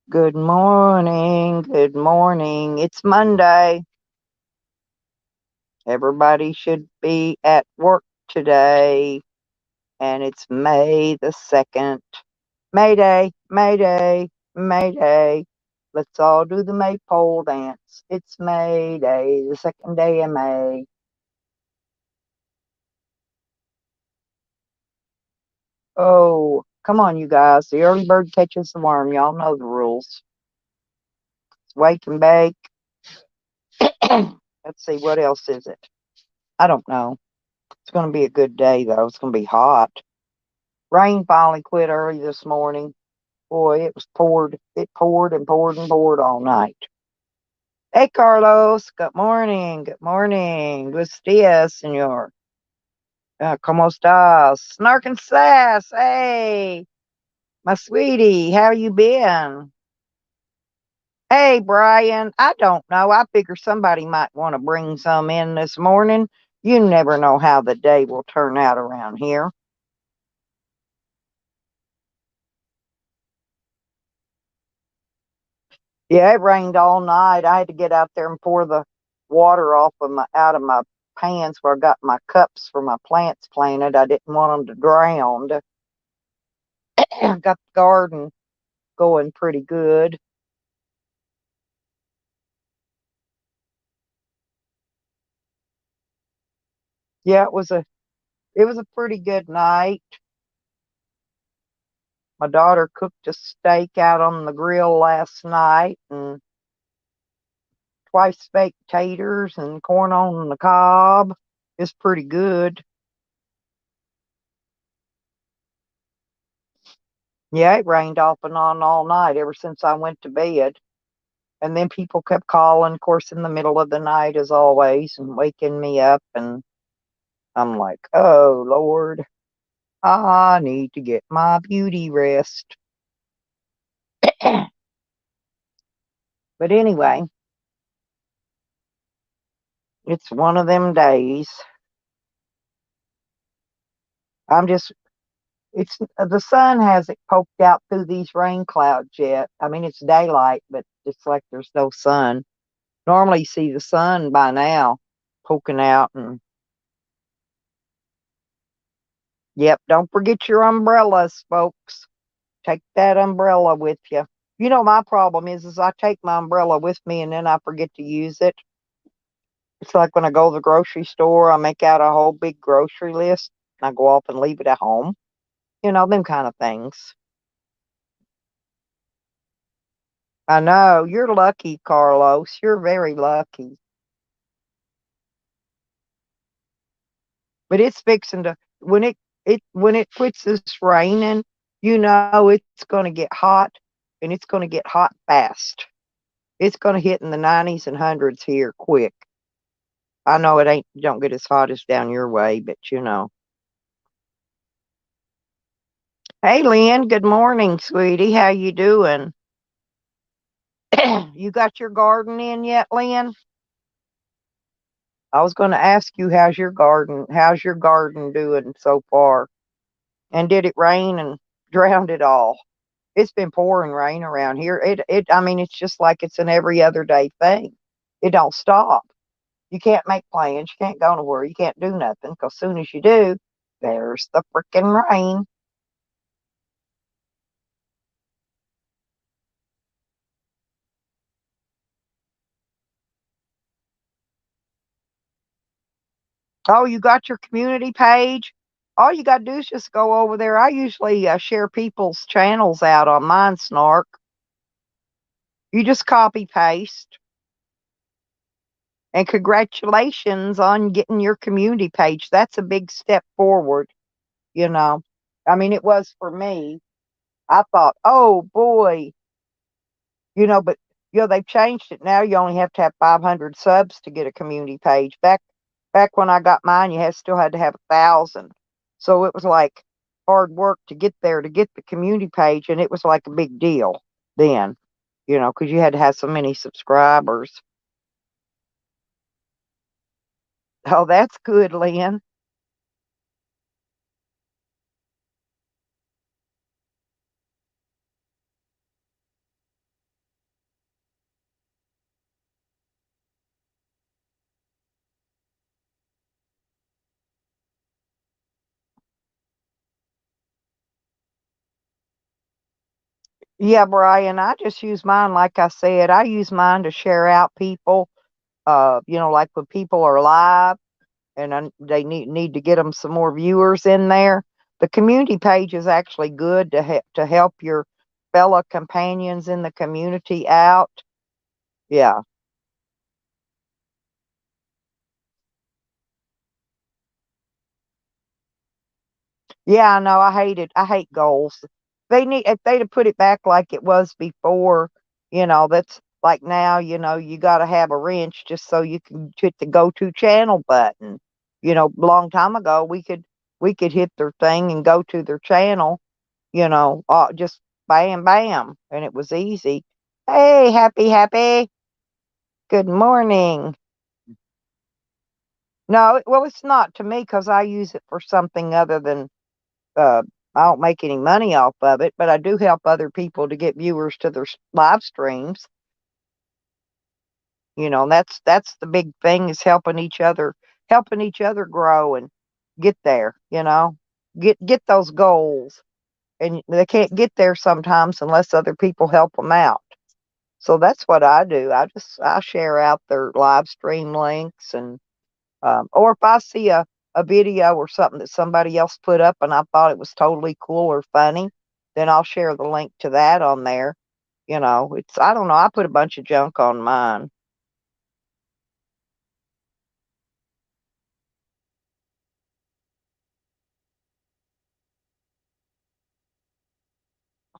Good morning. Good morning. It's Monday. Everybody should be at work today. And it's May the 2nd. Mayday, Mayday, Mayday. Let's all do the maypole dance. It's May Day, the second day of May. Oh, come on, you guys. The early bird catches the worm. Y'all know the rules. It's wake and bake. Let's see, what else is it? I don't know. It's going to be a good day, though. It's going to be hot. Rain finally quit early this morning. Boy, it was poured. It poured and poured and poured all night. Hey, Carlos. Good morning. Good morning. Buenos dias, senor. ¿Cómo estás? Snark and Sass. Hey, my sweetie. How you been? Hey, Brian. I don't know. I figure somebody might want to bring some in this morning. You never know how the day will turn out around here. Yeah, it rained all night. I had to get out there and pour the water off of my out of my pans where I got my cups for my plants planted. I didn't want them to drown. Got the garden going pretty good. Yeah, it was a pretty good night. My daughter cooked a steak out on the grill last night and twice baked taters and corn on the cob. It's pretty good. Yeah, it rained off and on all night ever since I went to bed. And then people kept calling, of course, in the middle of the night, as always, and waking me up. And I'm like, oh, Lord, I need to get my beauty rest. But anyway, it's one of them days. I'm just, it's the sun hasn't poked out through these rain clouds yet. I mean, it's daylight, but it's like there's no sun. Normally, you see the sun by now poking out. And yep, don't forget your umbrellas, folks. Take that umbrella with you. You know, my problem is I take my umbrella with me and then I forget to use it. It's like when I go to the grocery store, I make out a whole big grocery list and I go off and leave it at home. You know, them kind of things. I know. You're lucky, Carlos. You're very lucky. But it's fixing to when it quits this raining, you know it's gonna get hot and it's gonna get hot fast. It's gonna hit in the 90s and hundreds here quick. I know it ain't don't get as hot as down your way, but you know. Hey Lynn, good morning, sweetie. How you doing? You got your garden in yet, Lynn? I was gonna ask you how's your garden doing so far? And did it rain and drowned it all? It's been pouring rain around here. I mean it's just like it's an every other day thing. It don't stop. You can't make plans, you can't go nowhere, you can't do nothing, because soon as you do, there's the freaking rain. Oh, you got your community page? All you got to do is just go over there. I usually share people's channels out on mine, Snark. You just copy paste. And congratulations on getting your community page. That's a big step forward, you know. I mean, it was for me. I thought, oh boy, but they've changed it now. You only have to have 500 subs to get a community page. Back when I got mine, you still had to have 1,000. So it was like hard work to get there to get the community page, and it was like a big deal then, because you had to have so many subscribers. Oh, that's good, Lynn. Yeah, Brian, I just use mine, like I said, I use mine to share out people, like when people are live and they need to get them some more viewers in there. The community page is actually good to help your fellow companions in the community out. Yeah. Yeah, I know. I hate it. I hate goals. They need if they'd have put it back like it was before, that's like now, you got to have a wrench just so you can hit the go to channel button. A long time ago we could hit their thing and go to their channel, just bam bam, and it was easy. Hey, happy. Good morning. No, well, it's not to me because I use it for something other than uh, I don't make any money off of it, but I do help other people to get viewers to their live streams. And that's the big thing is helping each other grow and get there. Get those goals, and they can't get there sometimes unless other people help them out. So that's what I do. I share out their live stream links or if I see a video or something that somebody else put up and I thought it was totally cool or funny, then I'll share the link to that on there. I don't know. I put a bunch of junk on mine.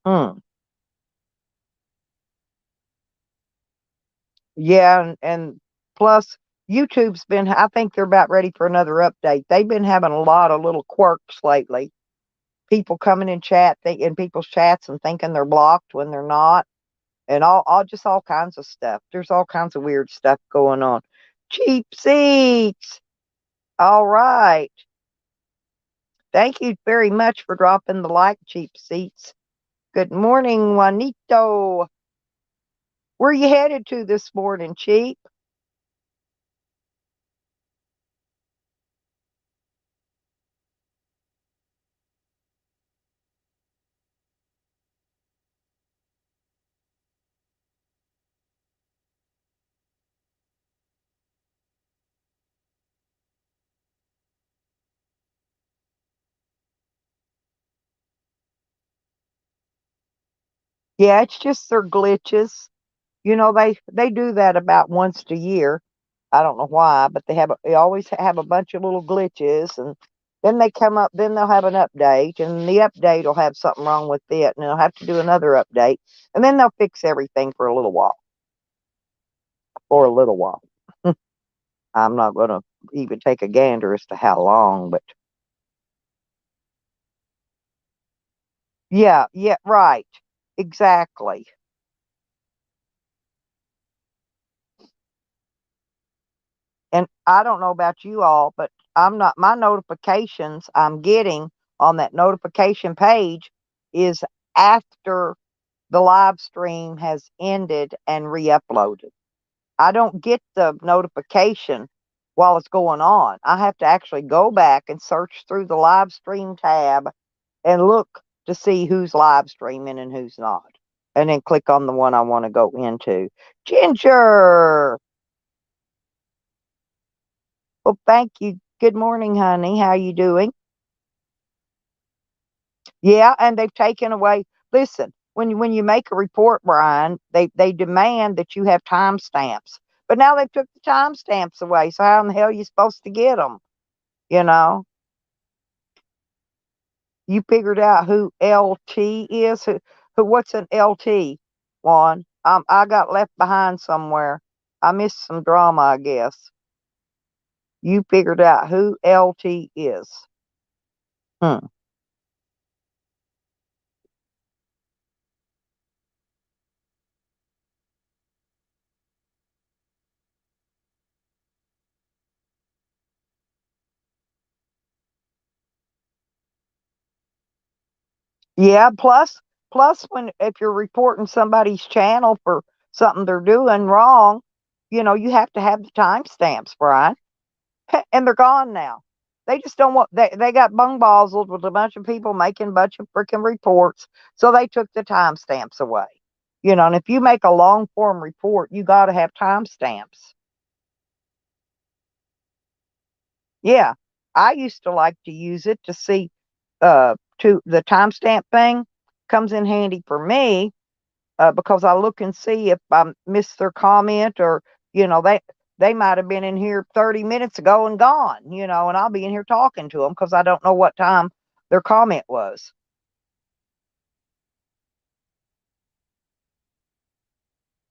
Hmm. Yeah, and plus I think they're about ready for another update. They've been having a lot of little quirks lately. People coming in people's chats and thinking they're blocked when they're not, and all kinds of stuff. There's all kinds of weird stuff going on. Cheap seats. All right. Thank you very much for dropping the like, cheap seats. Good morning, Juanito. Where you headed to this morning, cheap? Yeah, it's just their glitches. They do that about once a year. I don't know why, but they always have a bunch of little glitches, and then they come up. Then they'll have an update, and the update will have something wrong with it, and they'll have to do another update, and then they'll fix everything for a little while. For a little while. I'm not going to even take a gander as to how long, but yeah, right, exactly. And I don't know about you all, but my notifications I'm getting on that notification page is after the live stream has ended and re-uploaded. I don't get the notification while it's going on. I have to actually go back and search through the live stream tab and look to see who's live streaming and who's not. And then click on the one I want to go into. Ginger. Well, thank you. Good morning, honey. How you doing? Yeah, and they've taken away. Listen, when you make a report, Brian, they demand that you have timestamps. But now they took the timestamps away. So how in the hell are you supposed to get them? You know, you figured out who LT is. Who? What's an LT? Juan, I got left behind somewhere. I missed some drama, I guess. You figured out who LT is. Hmm. Yeah, plus when if you're reporting somebody's channel for something they're doing wrong, you have to have the timestamps, Brian. And they're gone now. They just don't want they got bungbozzled with a bunch of people making a bunch of freaking reports, so they took the timestamps away. And if you make a long form report, you got to have timestamps. Yeah, I used to like to use it to see to the timestamp thing comes in handy for me because I look and see if I missed their comment or they might have been in here 30 minutes ago and gone, and I'll be in here talking to them because I don't know what time their comment was.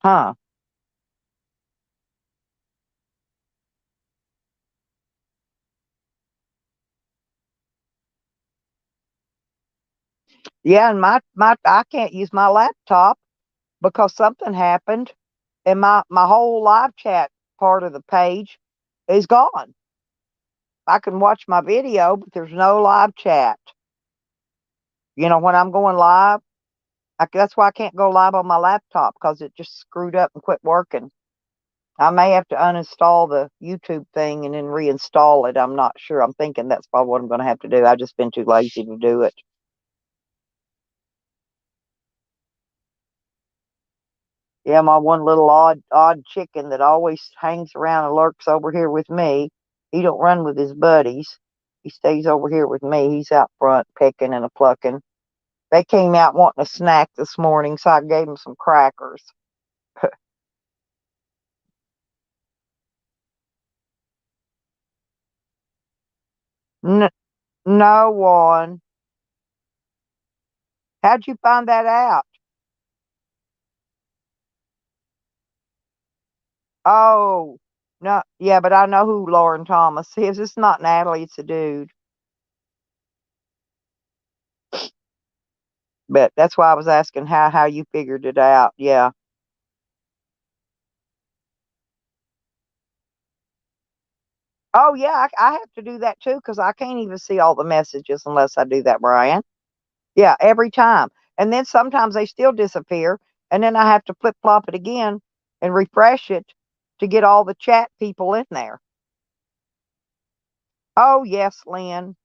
Huh. Yeah, and my I can't use my laptop because something happened and my whole live chat part of the page is gone. I can watch my video, but there's no live chat. When I'm going live, that's why I can't go live on my laptop because it just screwed up and quit working. I may have to uninstall the YouTube thing and then reinstall it. I'm not sure. I'm thinking that's probably what I'm going to have to do. I've just been too lazy to do it. Yeah, my one little odd chicken that always hangs around and lurks over here with me. He don't run with his buddies. He stays over here with me. He's out front pecking and a plucking. They came out wanting a snack this morning, so I gave them some crackers. N- no one. How'd you find that out? Oh, no, yeah, but I know who Lauren Thomas is. It's not Natalie, it's a dude. But that's why I was asking how you figured it out. Yeah. Oh, yeah, I have to do that too because I can't even see all the messages unless I do that, Brian. Yeah, every time. And then sometimes they still disappear, and then I have to flip flop it again and refresh it to get all the chat people in there. Oh, yes, Lynn.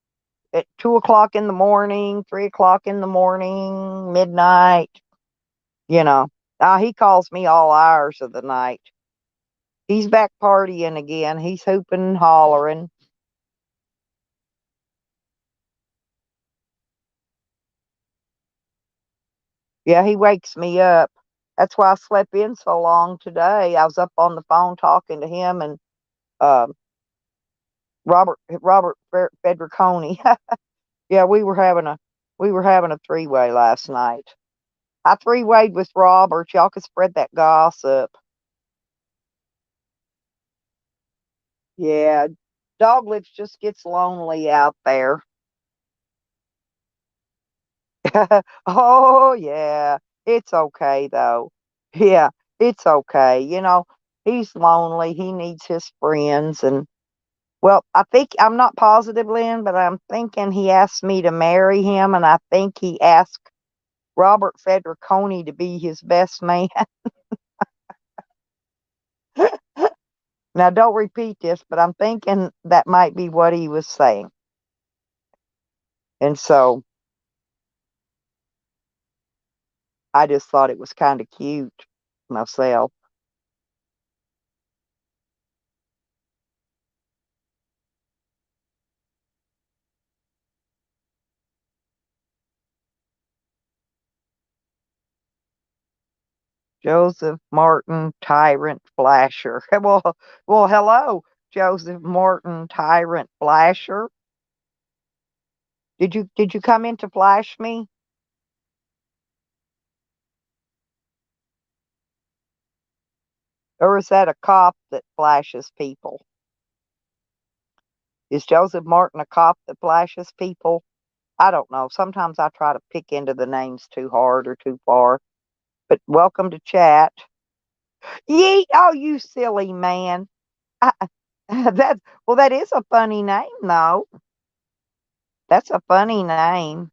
At 2 o'clock in the morning, 3 o'clock in the morning, midnight. He calls me all hours of the night. He's back partying again. He's hooping and hollering. Yeah, he wakes me up. That's why I slept in so long today. I was up on the phone talking to him and um, Robert Fedriconi. Yeah, we were having a three-way last night. I three-wayed with Robert. Y'all could spread that gossip. Yeah, Dog Lips just gets lonely out there. Oh, yeah. It's okay, though. Yeah, it's okay. He's lonely. He needs his friends. And, well, I think I'm not positive, Lynn, but I'm thinking he asked me to marry him. And I think he asked Robert Fedriconi to be his best man. Now, don't repeat this, but I'm thinking that might be what he was saying. And so I just thought it was kind of cute myself. Joseph Martin Tyrant Flasher. Well, hello, Joseph Martin Tyrant Flasher. Did you come in to flash me, or is that a cop that flashes people? Is Joseph Martin a cop that flashes people? I don't know. Sometimes I try to pick into the names too hard or too far. But welcome to chat. Yeet! Oh, you silly man. I, that is a funny name, though. That's a funny name.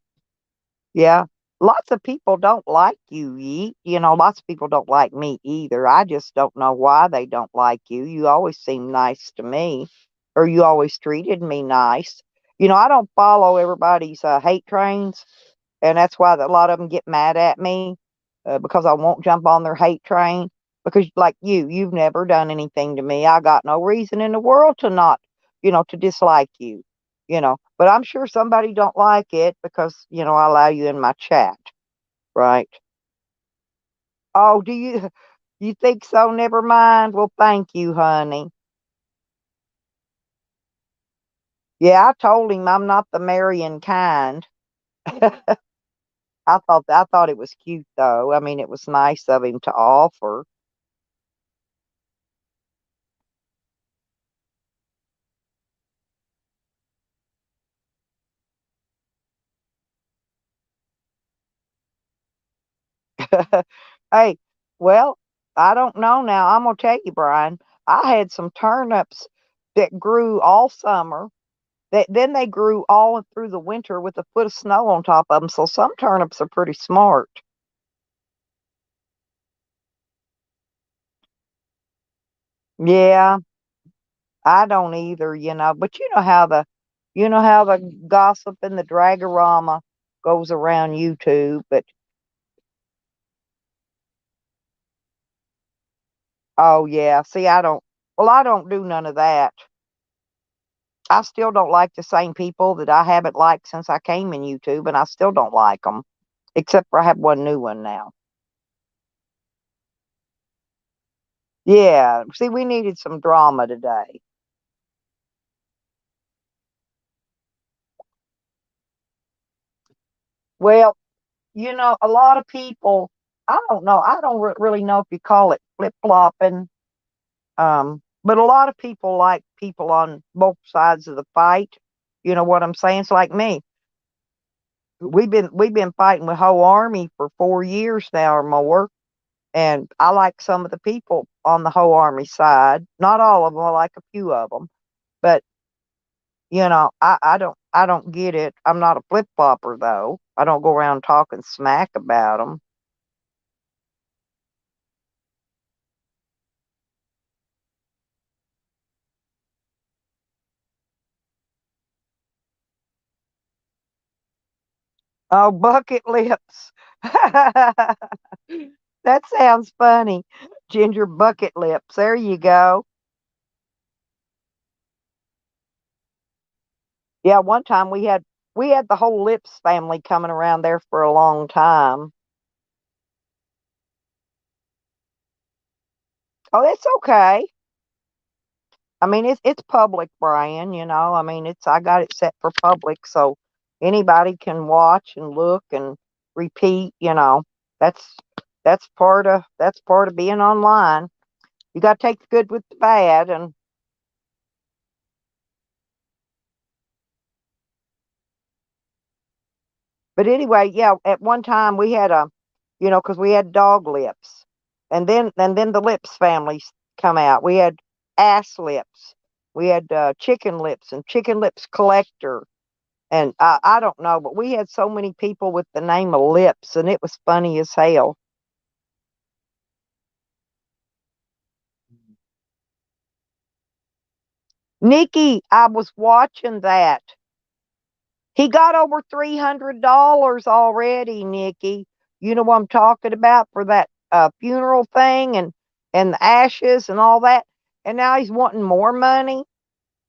Yeah. Lots of people don't like you, Yeet. Lots of people don't like me either. I just don't know why they don't like you. You always seem nice to me, or you always treated me nice. I don't follow everybody's hate trains, and that's why a lot of them get mad at me because I won't jump on their hate train. Because, like you've never done anything to me. I got no reason in the world to not, to dislike you, But I'm sure somebody don't like it because, I allow you in my chat, right? Oh, do you? You think so? Never mind. Well, thank you, honey. Yeah, I told him I'm not the marrying kind. I thought it was cute though. I mean, it was nice of him to offer. Hey, well, I don't know now. I'm gonna tell you, Brian. I had some turnips that grew all summer. Then they grew all through the winter with a foot of snow on top of them. So some turnips are pretty smart. Yeah, I don't either, But you know how the gossip and the dragorama goes around YouTube. But oh yeah, see, I don't. Well, I don't do none of that. I still don't like the same people that I haven't liked since I came in YouTube, and I still don't like them, except for I have one new one now. Yeah, see, we needed some drama today. Well, a lot of people, I don't know, I don't really know if you call it flip flopping, but a lot of people like people on both sides of the fight. You know what I'm saying? It's like me. We've been fighting with whole army for 4 years now or more, and I like some of the people on the whole army side. Not all of them. I like a few of them, but I don't get it. I'm not a flip flopper though. I don't go around talking smack about them. Oh, bucket lips. That sounds funny. Ginger bucket lips. There you go. Yeah, one time we had the whole Lips family coming around there for a long time. Oh, it's okay. I mean, it's public, Brian, I mean, I got it set for public so anybody can watch and look and repeat. That's that's part of being online. You got to take the good with the bad. And but anyway, yeah, at one time we had because we had dog lips, and then the Lips families come out. We had ass lips, we had chicken lips and chicken lips collector, and I don't know, but we had so many people with the name of Lips, and it was funny as hell. Nikki, I was watching that. He got over $300 already, Nikki. You know what I'm talking about for that funeral thing and the ashes and all that. And now he's wanting more money.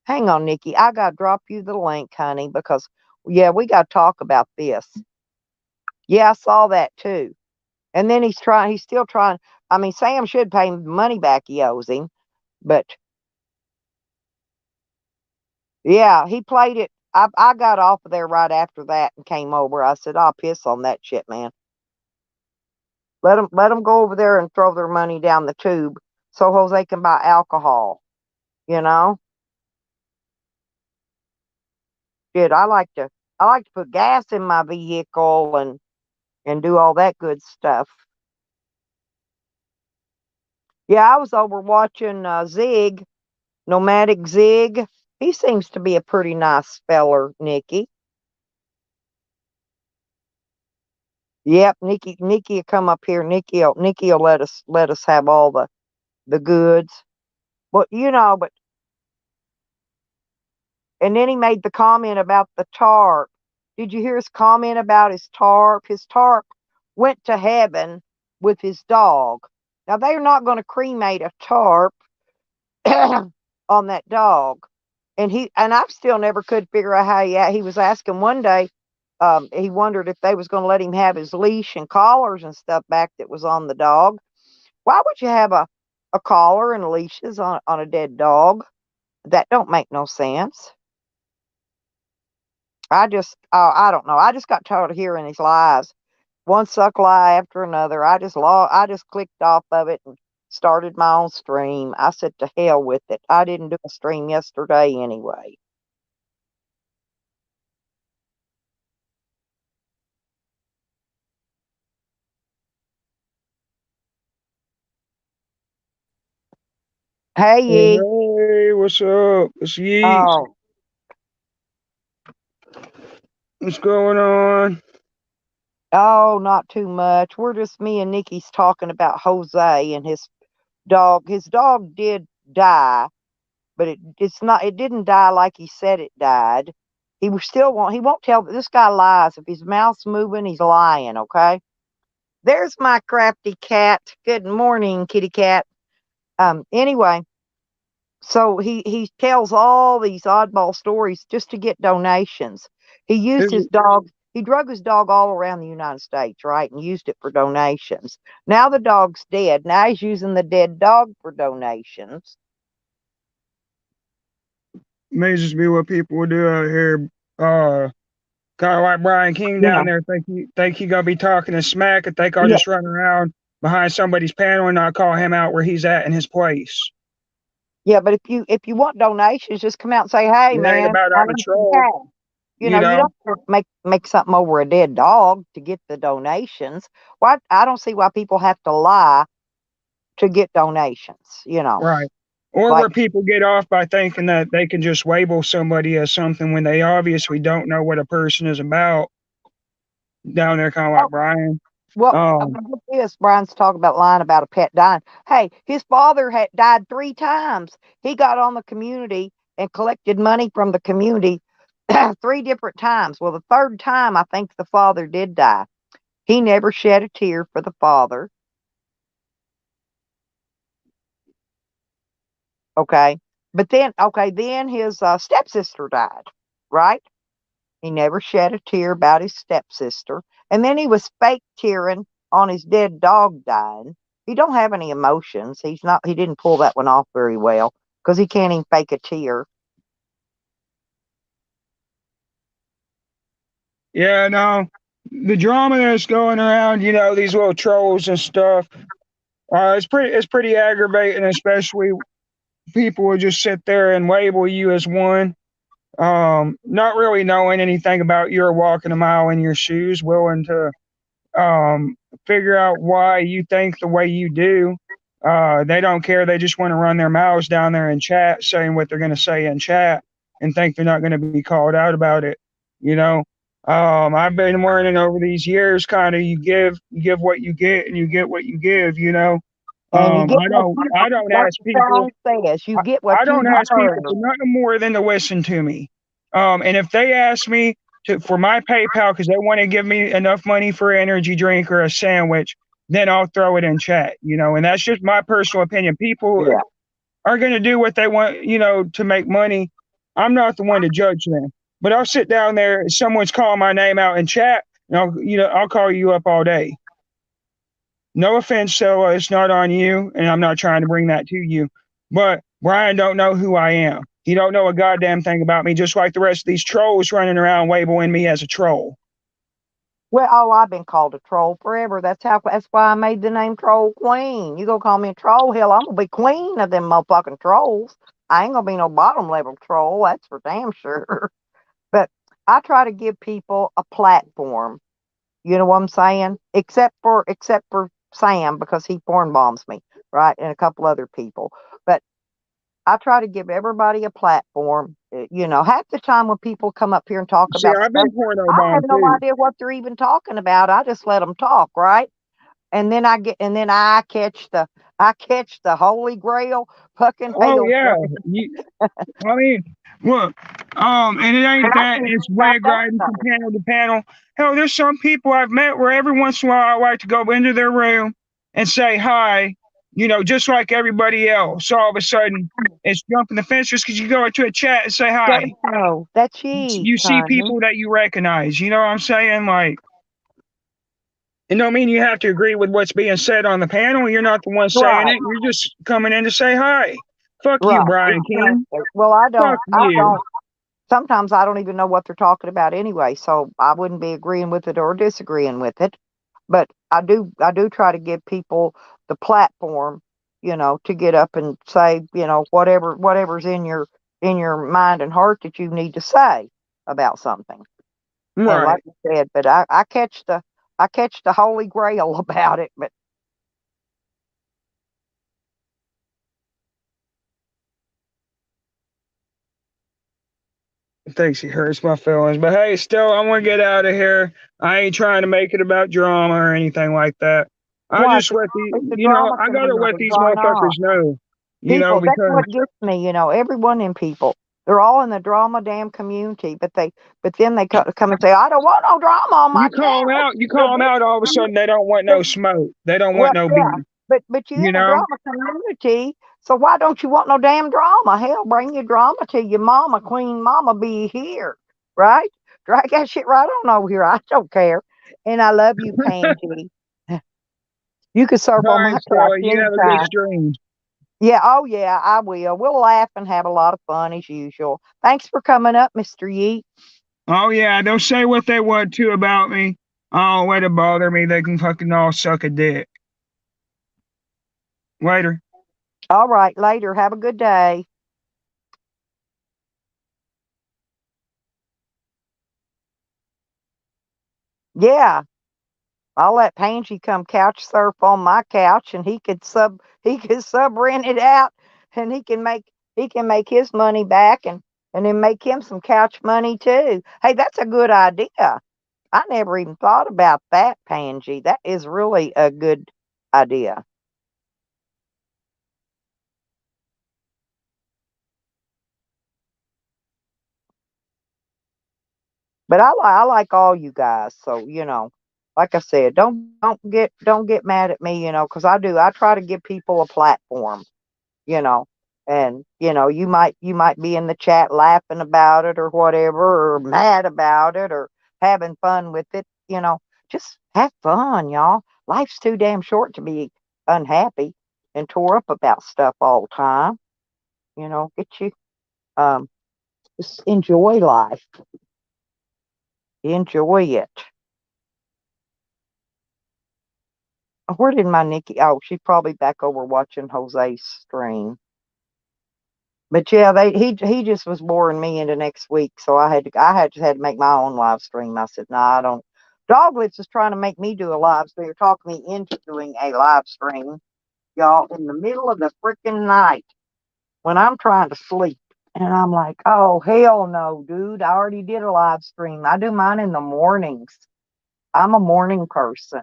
Hang on, Nikki. I gotta drop you the link, honey, because yeah, we gotta talk about this. Yeah, I saw that too. And then he's still trying. I mean, Sam should pay him the money back he owes him, but yeah, he played it. I got off of there right after that and came over. I said, I'll piss on that shit, man. Let them go over there and throw their money down the tube so Jose can buy alcohol. You know, shit. I like to put gas in my vehicle and do all that good stuff. Yeah, I was over watching Zig, Nomadic Zig. He seems to be a pretty nice feller, Nikki. Yep, Nikki will come up here. Nikki'll let us have all the goods. But And then he made the comment about the tarp. Did you hear his comment about his tarp? His tarp went to heaven with his dog. Now, they're not going to cremate a tarp on that dog. And I still never could figure out how he was asking one day. He wondered if they was going to let him have his leash and collars and stuff back that was on the dog. Why would you have a collar and leashes on a dead dog? That don't make no sense. I don't know. I just got tired of hearing these lies. One suck lie after another. I just clicked off of it and started my own stream. I said to hell with it. I didn't do a stream yesterday anyway. Hey, Yee. Hey, what's up? It's Yeats. Oh, What's going on? oh, not too much. We're just me and Nikki's talking about Jose and his dog. His dog did die, but it didn't die like he said it died. He won't tell. This guy lies. If his mouth's moving, he's lying. Okay. There's my crafty cat. Good morning, kitty cat. Anyway, so he tells all these oddball stories just to get donations. He used Is his dog. He drug his dog all around the United States, right, and used it for donations. Now the dog's dead. Now he's using the dead dog for donations. may just be what people will do out here. Kind of like Brian King Yeah, down there. Think he gonna be talking to smack and think I'll yeah, just run around behind somebody's panel and not call him out where he's at in his place. yeah. But if you want donations, just come out and say, "Hey, It ain't man, about I I'm a need some troll, cash." you You know. don't have to make something over a dead dog to get the donations. Why? I don't see why people have to lie to get donations. Right. Or Like, where people get off by thinking that they can just label somebody as something when they obviously don't know what a person is about. Down there, kind of oh, like Brian. well, Um, look at this. Brian's talking about lying about a pet dying. Hey, his father had died 3 times. He got on the community and collected money from the community 3 different times. Well, the third time, I think the father did die. He never shed a tear for the father. Okay. But then his stepsister died, right? He never shed a tear about his stepsister. And then he was fake tearing on his dead dog dying. He don't have any emotions. He didn't pull that one off very well because he can't even fake a tear. yeah, no, the drama that's going around, these little trolls and stuff, it's pretty aggravating, especially people will just sit there and label you as one, not really knowing anything about you or walking a mile in your shoes, willing to figure out why you think the way you do. They don't care. They just want to run their mouths down there in chat, saying what they're going to say in chat, and think they're not going to be called out about it. You know, I've been learning over these years, kind of you give what you get, and you get what you give. And you get I what don't you, I don't like ask the people song says, you I, get what I you don't ask heard. people for nothing more than to listen to me. And if they ask me for my PayPal because they want to give me enough money for an energy drink or a sandwich, then I'll throw it in chat. And that's just my personal opinion. People Yeah. are going to do what they want, to make money. I'm not the one to judge them, but I'll sit down there. If someone's calling my name out in chat, and I'll call you up all day. No offense, so it's not on you, and I'm not trying to bring that to you. But Brian don't know who I am. He don't know a goddamn thing about me, just like the rest of these trolls running around labeling me as a troll. Well, oh, I've been called a troll forever. That's why I made the name Troll Queen. You gonna call me a troll? Hell, I'm gonna be queen of them motherfucking trolls. I ain't gonna be no bottom level troll. That's for damn sure. But I try to give people a platform. You know what I'm saying? Except for Sam because he porn bombs me, right, and a couple other people. But I try to give everybody a platform. Half the time when people come up here and talk See, about I've stuff, been porno I have bomb no too. idea what they're even talking about. I just let them talk, right? And then I catch the holy grail fucking Oh hail. yeah, I mean, look. And it ain't And I that. think It's about way that grading from though. panel to panel. Hell, there's some people I've met where every once in a while I like to go into their room and say hi, just like everybody else. So all of a sudden, it's jumping the fence just because you go into a chat and say There hi. you go. That's you, You see honey. people that you recognize. You know what I'm saying? Like, it don't mean you have to agree with what's being said on the panel. You're not the one saying Right, it. You're just coming in to say hi. Fuck you, right. Brian King. Exactly. Well, I Fuck don't. I you. don't. Sometimes I don't even know what they're talking about anyway, so I wouldn't be agreeing with it or disagreeing with it. But I do try to give people the platform, to get up and say, whatever's in your mind and heart that you need to say about something. And like Right. I said, but I catch the holy grail about it. But Thinks he hurts my feelings. But hey, still, I want to get out of here. I ain't trying to make it about drama or anything like that. I why? just let the, It's a drama I gotta let community. these Why not? motherfuckers know, That's because what gets me. Everyone in people, they're all in the drama damn community, but then they come and say, I don't want no drama on my channel. you Well, call them out, all of a bitch, sudden they don't want but, no smoke. They don't well, want no yeah, beef, but you in you the know? drama community, so why don't you want no damn drama? Hell, bring your drama to your mama, Queen Mama, be here, right? Drag that shit right on over here. I don't care, and I love you, Pansy. You can All surf on right, my couch Stella, you have a good anytime. stream. Yeah, oh yeah, I will. We'll laugh and have a lot of fun as usual. Thanks for coming up, Mr. Yeet. Oh, yeah, they'll say what they want to about me. Oh, let it bother me. They can fucking all suck a dick. Later. All right, later. Have a good day. Yeah, I'll let Pansy come couch surf on my couch, and he could sub rent it out, and he can make his money back, and then make him some couch money too. Hey, that's a good idea. I never even thought about that, Pansy. That is really a good idea. But I like all you guys. So, like I said, don't get mad at me, because I try to give people a platform, you know. And, you might be in the chat laughing about it or whatever, or mad about it, or having fun with it, Just have fun, y'all. Life's too damn short to be unhappy and tore up about stuff all the time. Get you um just enjoy life. Enjoy it. Where did my Nikki? Oh, she's probably back over watching Jose's stream. But yeah, he just was boring me into next week, so I had to make my own live stream. I said, no, I don't. Doglitz is trying to make me do a live stream. You're talking me into doing a live stream, y'all, in the middle of the freaking night when I'm trying to sleep. And I'm like, oh hell no, dude! I already did a live stream. I do mine in the mornings. I'm a morning person.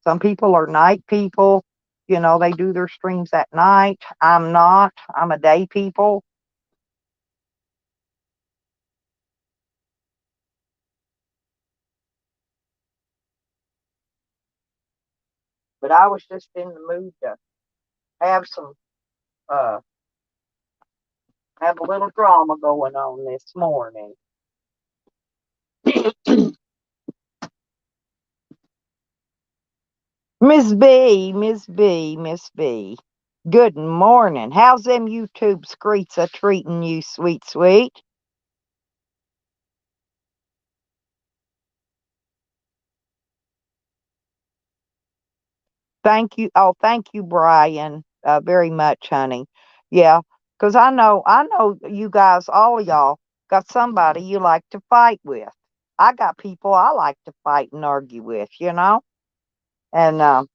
Some people are night people. They do their streams at night. I'm not. I'm a day people. But I was just in the mood to have some, uh, have a little drama going on this morning. Miss B, Miss B, Miss B. Good morning. How's them YouTube screets a treating you, sweet, sweet? Thank you. Oh, thank you, Brian, very much, honey. Yeah, because I know you guys, all of y'all, got somebody you like to fight with. I got people I like to fight and argue with, and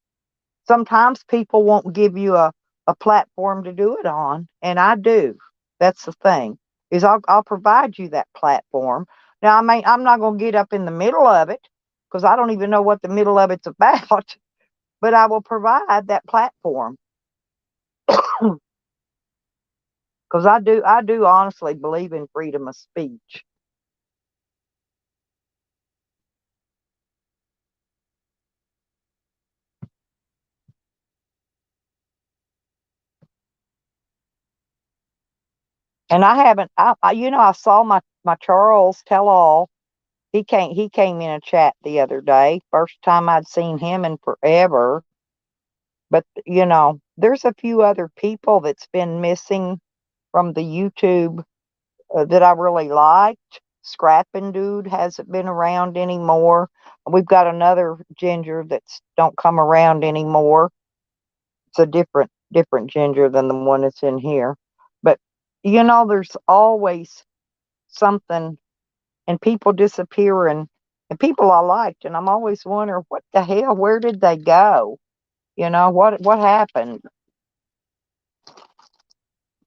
sometimes people won't give you a platform to do it on, and I do. That's the thing is I'll provide you that platform. Now, I'm not going to get up in the middle of it because I don't even know what the middle of it's about, but I will provide that platform because because I do honestly believe in freedom of speech. And I haven't, I saw my Charles tell all. He came in a chat the other day. First time I'd seen him in forever. But there's a few other people that's been missing from the YouTube that I really liked. Scrapping Dude hasn't been around anymore. We've got another ginger that's don't come around anymore. It's a different ginger than the one that's in here. But there's always something, and people disappear, and people I liked, and I'm always wondering what the hell, where did they go? What happened?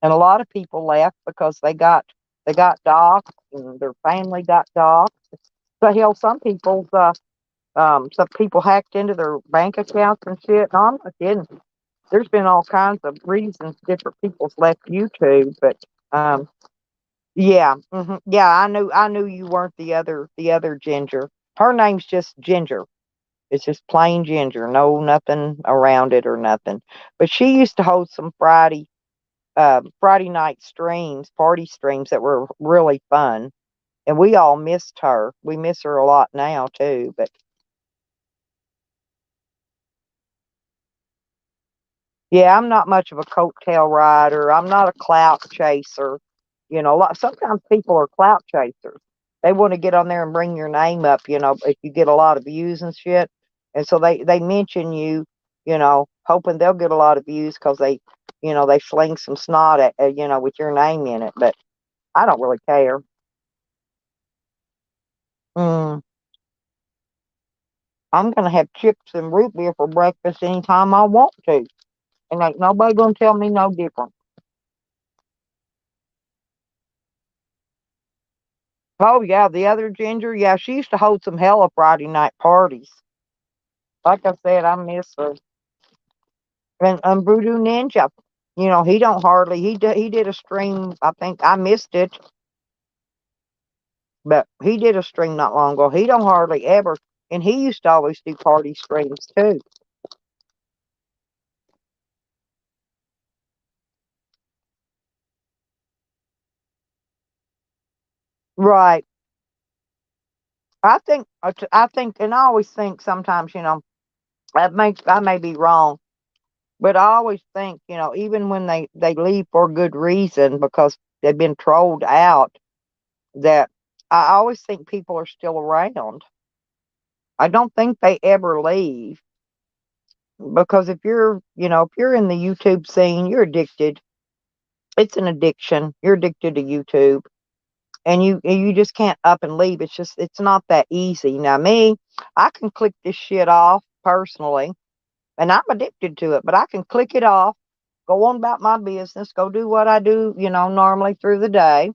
And a lot of people left because they got doxxed and their family got doxxed. So hell, some people hacked into their bank accounts and shit. No, I'm not kidding. There's been all kinds of reasons different people's left YouTube, but um, yeah, yeah, I knew you weren't the other Ginger. Her name's just Ginger. It's just plain Ginger, no nothing around it or nothing. But she used to hold some Friday night streams, party streams that were really fun, and we all missed her. We miss her a lot now too. But yeah, I'm not much of a coattail rider. I'm not a clout chaser. Sometimes people are clout chasers. They want to get on there and bring your name up. If you get a lot of views and shit, and so they mention you. Hoping they'll get a lot of views because they fling some snot at with your name in it. But I don't really care. Mm. I'm gonna have chips and root beer for breakfast anytime I want to, and ain't nobody gonna tell me no different. Oh yeah, the other Ginger, yeah, she used to hold some hella Friday night parties. Like I said, I miss her. And Voodoo Ninja, he don't hardly he did a stream. I think I missed it, but he did a stream not long ago. He don't hardly ever, and he used to always do party streams too. Right. I think, and I always think sometimes, I may be wrong. But I always think, even when they leave for good reason because they've been trolled out, that I always think people are still around. I don't think they ever leave because if you're in the YouTube scene, you're addicted. It's an addiction. You're addicted to YouTube, and you just can't up and leave. It's not that easy. Now me, I can click this shit off personally, and I'm addicted to it, but I can click it off, go on about my business, go do what I do, normally through the day,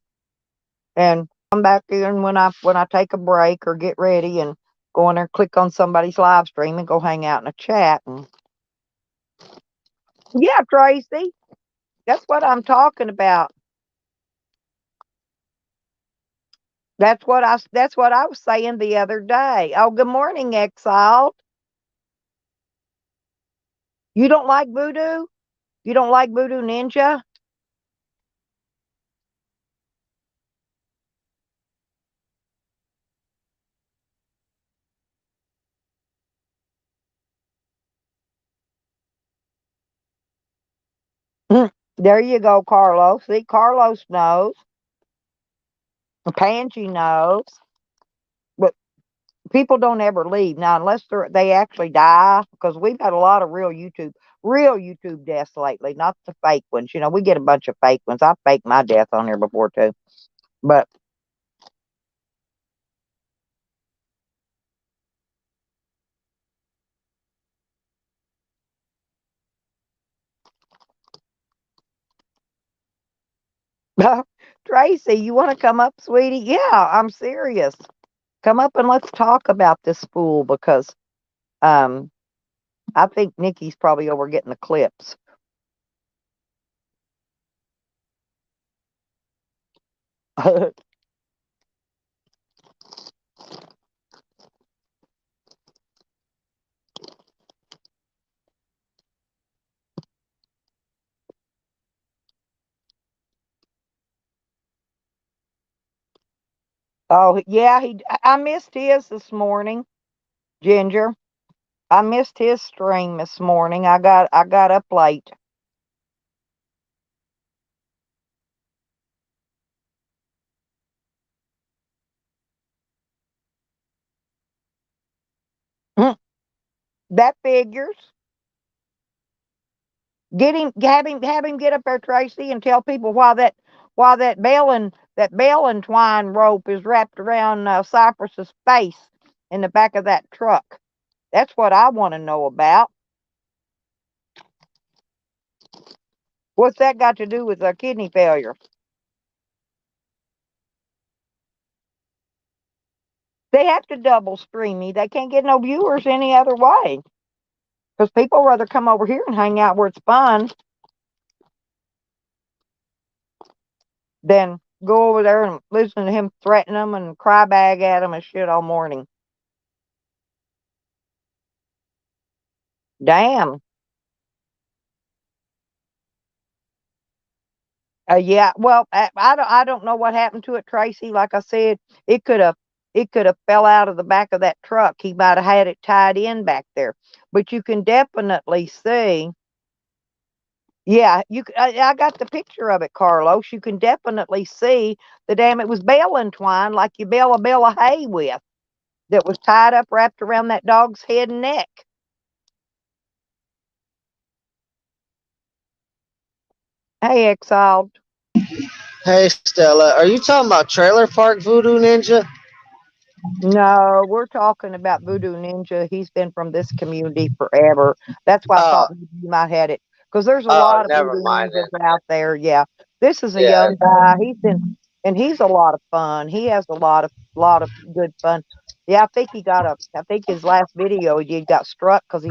and come back in when I take a break or get ready and go in there and click on somebody's live stream and go hang out in a chat. And yeah, Tracy, that's what I'm talking about. That's what I was saying the other day. Oh, good morning, Exiled. You don't like Voodoo? You don't like Voodoo Ninja? There you go, Carlos. See, Carlos knows. Pangie knows. But people don't ever leave now unless they actually die, because we've had a lot of real YouTube deaths lately, not the fake ones. We get a bunch of fake ones. I faked my death on here before too. But Tracy, you want to come up, sweetie? Yeah, I'm serious. Come up and let's talk about this fool, because um I think Nikki's probably over getting the clips. Oh yeah, I missed his this morning, Ginger. I missed his stream this morning. I got up late. That figures. Have him get up there, Tracy, and tell people why that bale and twine rope is wrapped around Cypress's face in the back of that truck. That's what I want to know about. What's that got to do with kidney failure? They have to double stream me. They can't get no viewers any other way. Because people rather come over here and hang out where it's fun than go over there and listen to him threaten them and cry bag at them and shit all morning. Damn. Yeah. Well, I don't know what happened to it, Tracy. Like I said, it could have it could have fell out of the back of that truck. He might have had it tied in back there. But you can definitely see. Yeah, I got the picture of it, Carlos. You can definitely see the damn. It was baling twine like you bale a bale of hay with that was tied up, wrapped around that dog's head and neck. Hey, exiled. Hey Stella, are you talking about Trailer Park Voodoo Ninja? No, we're talking about Voodoo Ninja. He's been from this community forever. That's why I Oh, thought maybe you might had it. Because there's a oh, lot of never Voodoo mind Ninjas then. out there. Yeah. This is a Yeah, young guy. And he's a lot of fun. He has a lot of good fun. Yeah, I think his last video he did got struck because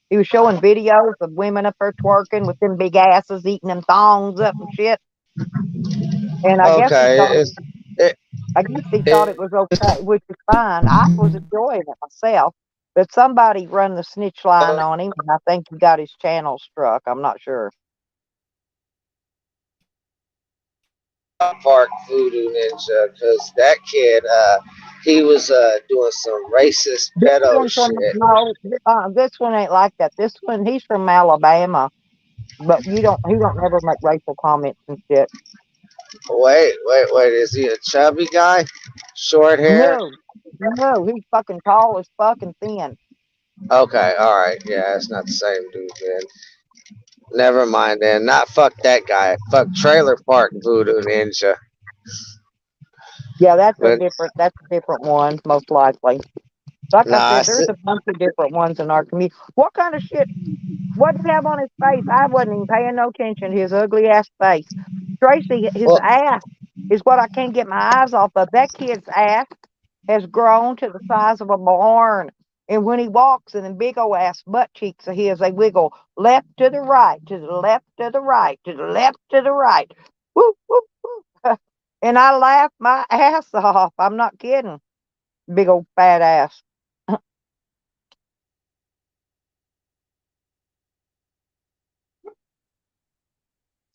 he was showing videos of women up there twerking with them big asses eating them thongs up and shit. And I guess he okay. thought It, I guess he thought it, it was okay, which is fine. I was enjoying it myself, but somebody run the snitch line on him, and I think he got his channel struck. I'm not sure. Park Voodoo Ninja, because that kid, he was doing some racist This pedo one from shit. no, this one ain't like that. This one, he's from Alabama, but you don't. He don't never make racial comments and shit. Wait, is he a chubby guy? Short hair? No, no, he's fucking tall as fucking thin. Okay, alright. Yeah, it's not the same dude then. Never mind then. Not fuck that guy. Fuck Trailer Park Voodoo Ninja. Yeah, that's a But different. That's a different one, most likely. Like I nah, said, there's a bunch of different ones in our community. What kind of shit? What did he have on his face? I wasn't even paying no attention to his ugly ass face. Tracy, his well, ass is what I can't get my eyes off of. That kid's ass has grown to the size of a barn. And when he walks, and them big old ass butt cheeks of his, they wiggle left to the right, to the left to the right, to the left to the right. Woo, woo, woo. And I laugh my ass off. I'm not kidding. Big old fat ass.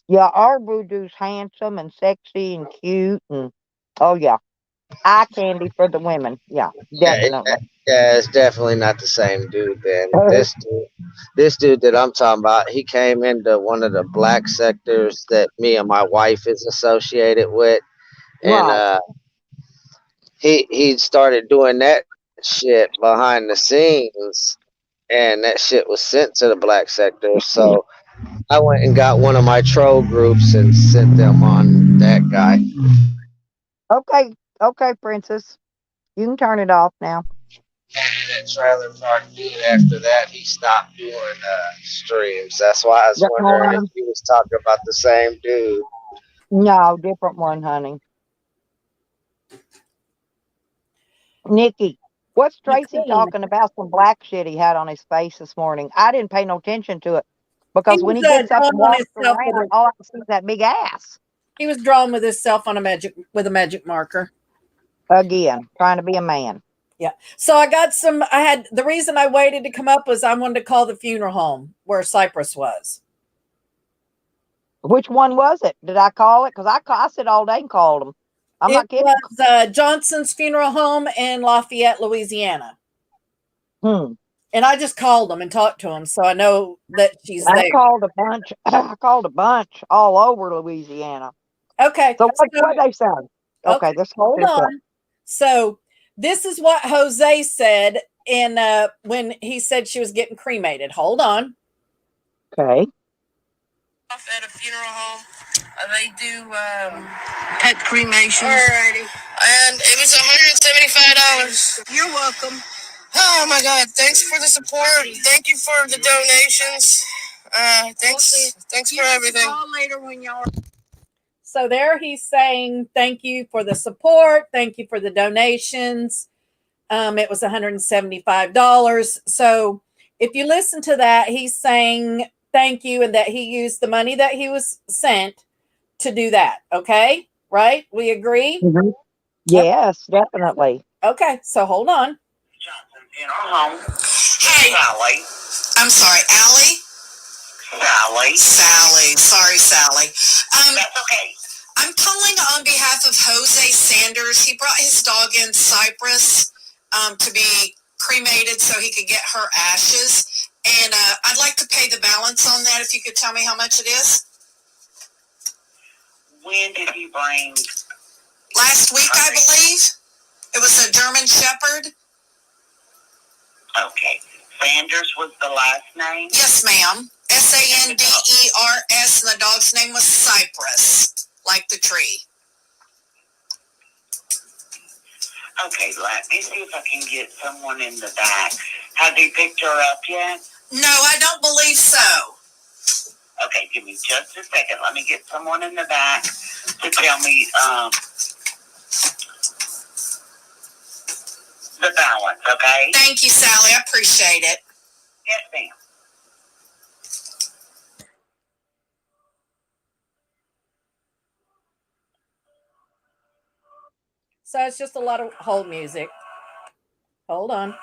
Yeah, our voodoo's handsome and sexy and cute and oh yeah. Eye candy for the women. Yeah, yeah, definitely. yeah, it's definitely not the same dude. Then this dude that I'm talking about, he came into one of the black sectors that me and my wife is associated with, and Right. he started doing that shit behind the scenes, and that shit was sent to the black sector. So I went and got one of my troll groups and sent them on that guy. Okay, okay, princess. You can turn it off now. And that trailer park dude, after that, he stopped doing streams. That's why I was wondering if he was talking about the same dude. No, different one, honey. Nikki, what's Tracy Nicole. talking about? Some black shit he had on his face this morning. I didn't pay no attention to it He because when was he gets up and calling walks himself around, all I see is that big ass. He was drawing with himself on a magic marker. Again, trying to be a man. Yeah. So the reason I waited to come up was I wanted to call the funeral home where Cypress was. Which one was it? Did I call it? Because I sit all day and called them. I'm not kidding. It was Johnson's Funeral Home in Lafayette, Louisiana. And I just called them and talked to them, so I know that she's there. I called a bunch. I called a bunch all over Louisiana. Okay. So what they said? Okay, this hold on. So this is what Jose said when he said she was getting cremated. Hold on. Okay. At a funeral home, they do pet cremation. Alrighty. And it was $175. You're welcome. Oh my God! Thanks for the support. Thank you for the donations. Thanks for everything. Call later when y'all. So there he's saying thank you for the support. Thank you for the donations. It was $175. So if you listen to that, he's saying thank you and that he used the money that he was sent to do that. Okay. Right. We agree. Mm-hmm. Yes, definitely. Okay. So hold on. Johnson Funeral Home. Hey. Sally. I'm sorry, Allie? Sally. Sorry, Sally. That's okay. I'm calling on behalf of Jose Sanders. He brought his dog in, Cypress, to be cremated so he could get her ashes. And I'd like to pay the balance on that if you could tell me how much it is. When did he bring? Last week, I believe. It was a German Shepherd. Okay. Sanders was the last name? Yes, ma'am. Sanders, and the dog's name was Cypress, like the tree. Okay, let me see if I can get someone in the back. Have you picked her up yet? No, I don't believe so. Okay, give me just a second. Let me get someone in the back to tell me the balance, okay? Thank you, Sally. I appreciate it. Yes, ma'am. So it's just a lot of hold music. Hold on.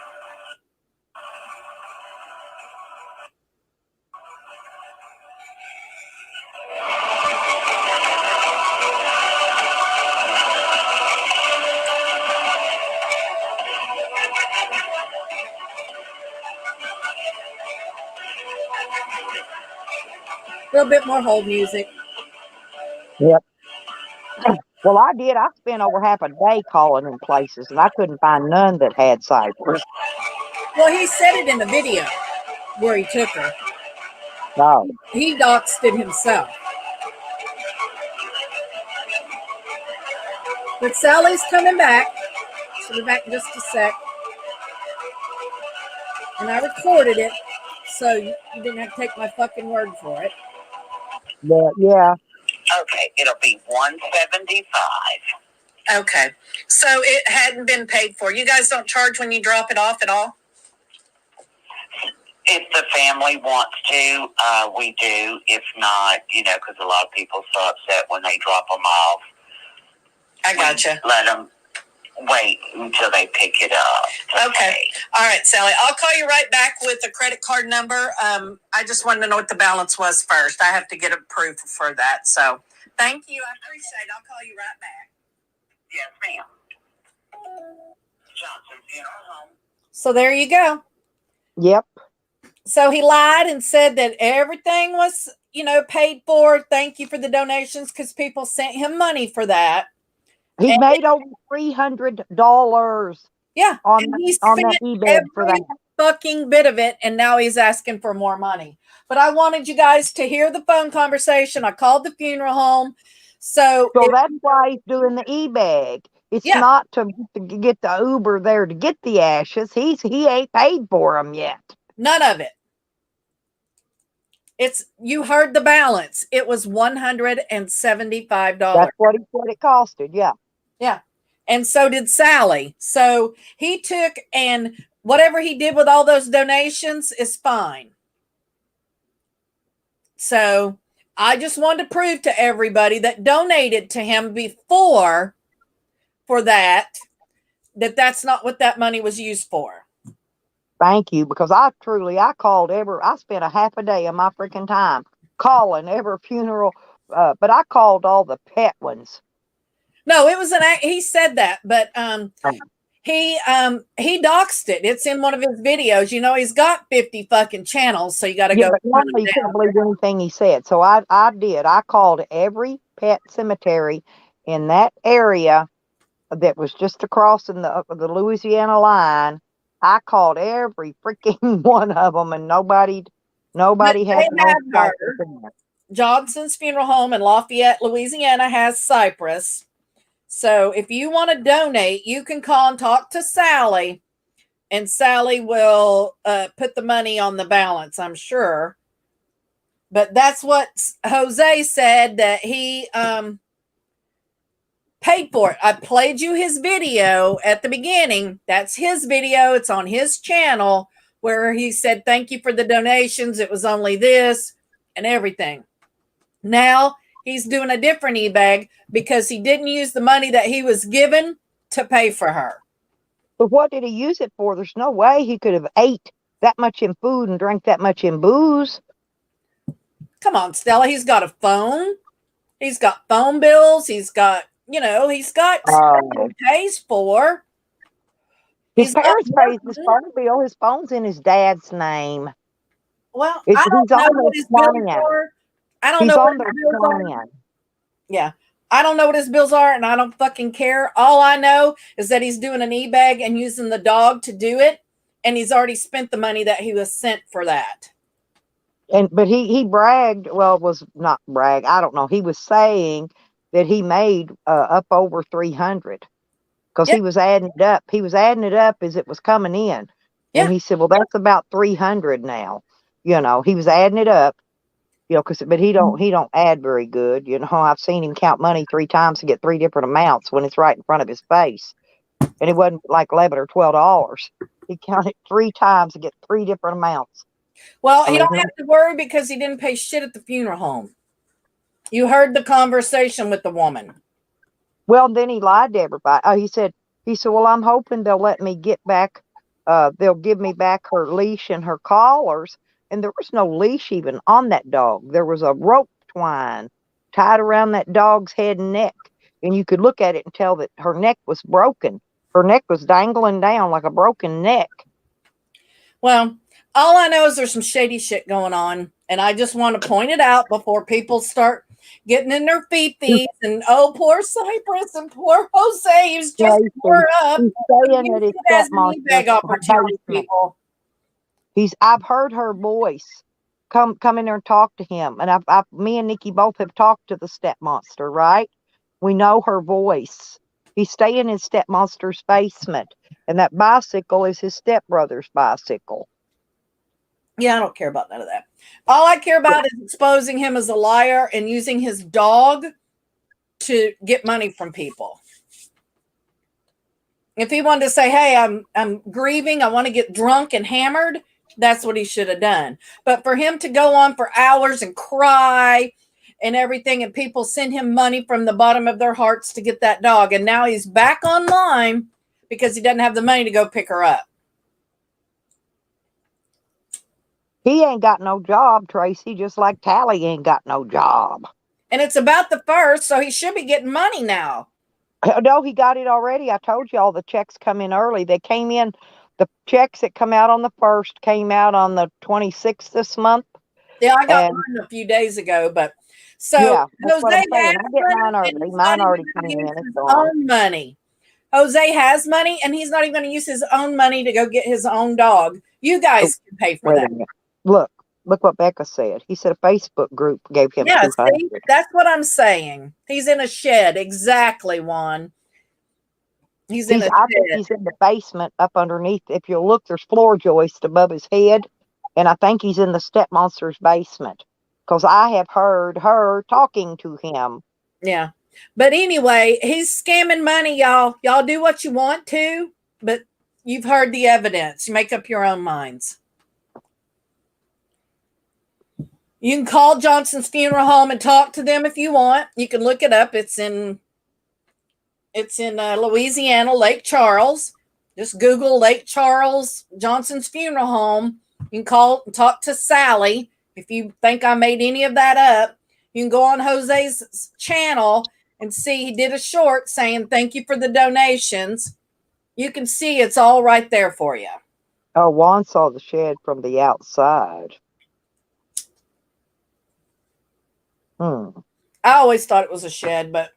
A little bit more hold music. Yep. Well, I did. I spent over half a day calling in places, and I couldn't find none that had Cypress. Well, he said it in the video where he took her. No. He doxed it himself. But Sally's coming back. She'll be back in just a sec. And I recorded it, so you didn't have to take my fucking word for it. Yeah. Okay, it'll be $175. Okay, so it hadn't been paid for. You guys don't charge when you drop it off at all? If the family wants to, we do. If not, because a lot of people are so upset when they drop them off. I gotcha. Let them wait until they pick it up. Okay. All right, Sally. I'll call you right back with a credit card number. I just wanted to know what the balance was first. I have to get a proof for that. So thank you. I appreciate it. I'll call you right back. Yes, ma'am. Johnson Funeral Home. So there you go. Yep. So he lied and said that everything was, paid for. Thank you for the donations because people sent him money for that. He made over $300. Yeah, on that eBay for that fucking bit of it, and now he's asking for more money. But I wanted you guys to hear the phone conversation. I called the funeral home, so that's why he's doing the eBay. It's not to get the Uber there to get the ashes. He ain't paid for them yet. None of it. You heard the balance. It was $175. That's what he said it costed. Yeah. Yeah. And so did Sally. So he took, and whatever he did with all those donations is fine. So I just wanted to prove to everybody that donated to him before for that's not what that money was used for. Thank you, because I called I spent a half a day of my freaking time calling every funeral, but I called all the pet ones. No, it was he said that, but he doxed it. It's in one of his videos. You know, he's got 50 fucking channels, so you got to go. But normally you can't believe anything he said. So I did. I called every pet cemetery in that area that was just across in the Louisiana line. I called every freaking one of them, and nobody had her. Johnson's Funeral Home in Lafayette, Louisiana has Cypress. So if you want to donate, you can call and talk to Sally, and Sally will put the money on the balance, I'm sure. But that's what Jose said, that he paid for it. I played you his video at the beginning. That's his video. It's on his channel where he said, thank you for the donations. It was only this and everything. Now he's doing a different e-bag because he didn't use the money that he was given to pay for her. But what did he use it for? There's no way he could have ate that much in food and drank that much in booze. Come on, Stella. He's got a phone. He's got phone bills. He's got, he's got stuff he pays for. His parents pays his phone bill. His phone's in his dad's name. Well, I don't know what his bills are. I don't know what his bills are. Yeah. I don't know what his bills are, and I don't fucking care. All I know is that he's doing an e-bag and using the dog to do it, and he's already spent the money that he was sent for that. But he bragged, well, it was not brag. I don't know. He was saying that he made up over 300 because he was adding it up. He was adding it up as it was coming in. Yeah. And he said, well, that's about 300 now. He was adding it up. But he don't add very good. I've seen him count money 3 times to get 3 different amounts when it's right in front of his face. And it wasn't like $11 or $12. He counted 3 times to get 3 different amounts. Well, he don't have to worry because he didn't pay shit at the funeral home. You heard the conversation with the woman. Well, then he lied to everybody. He said, well, I'm hoping they'll let me get back. They'll give me back her leash and her collars. And there was no leash even on that dog. There was a rope twine tied around that dog's head and neck. And you could look at it and tell that her neck was broken. Her neck was dangling down like a broken neck. Well, all I know is there's some shady shit going on. And I just want to point it out before people start getting in their feet and, oh, poor Cypress and poor Jose. He's just tore up. He's saying that it's people. I've heard her voice come in there and talk to him. And me and Nikki both have talked to the step monster, right? We know her voice. He's staying in his step monster's basement. And that bicycle is his stepbrother's bicycle. Yeah, I don't care about none of that. All I care about is exposing him as a liar and using his dog to get money from people. If he wanted to say, hey, I'm grieving, I want to get drunk and hammered, that's what he should have done. But for him to go on for hours and cry and everything, and people send him money from the bottom of their hearts to get that dog, and now he's back online because he doesn't have the money to go pick her up. He ain't got no job, Tracy, just like Tally ain't got no job. And it's about the 1st, so he should be getting money now. No, he got it already. I told you all the checks come in early. They came in. The checks that come out on the 1st came out on the 26th this month. Yeah, I got mine a few days ago, but so Jose has mine already came in. His own money. Jose has money, and he's not even going to use his own money to go get his own dog. You guys can pay for that. Look what Becca said. He said a Facebook group gave him $200. See, that's what I'm saying. He's in a shed. Exactly, Juan. He's in a shed. I think he's in the basement up underneath. If you look, there's floor joist above his head. And I think he's in the step monster's basement. Because I have heard her talking to him. Yeah. But anyway, he's scamming money, y'all. Y'all do what you want to, but you've heard the evidence. You make up your own minds. You can call Johnson's Funeral Home and talk to them if you want. You can look it up. It's in Louisiana, Lake Charles. Just Google Lake Charles Johnson's Funeral Home. You can call and talk to Sally. If you think I made any of that up, you can go on Jose's channel and see he did a short saying thank you for the donations. You can see it's all right there for you. Oh, Juan saw the shed from the outside. I always thought it was a shed, but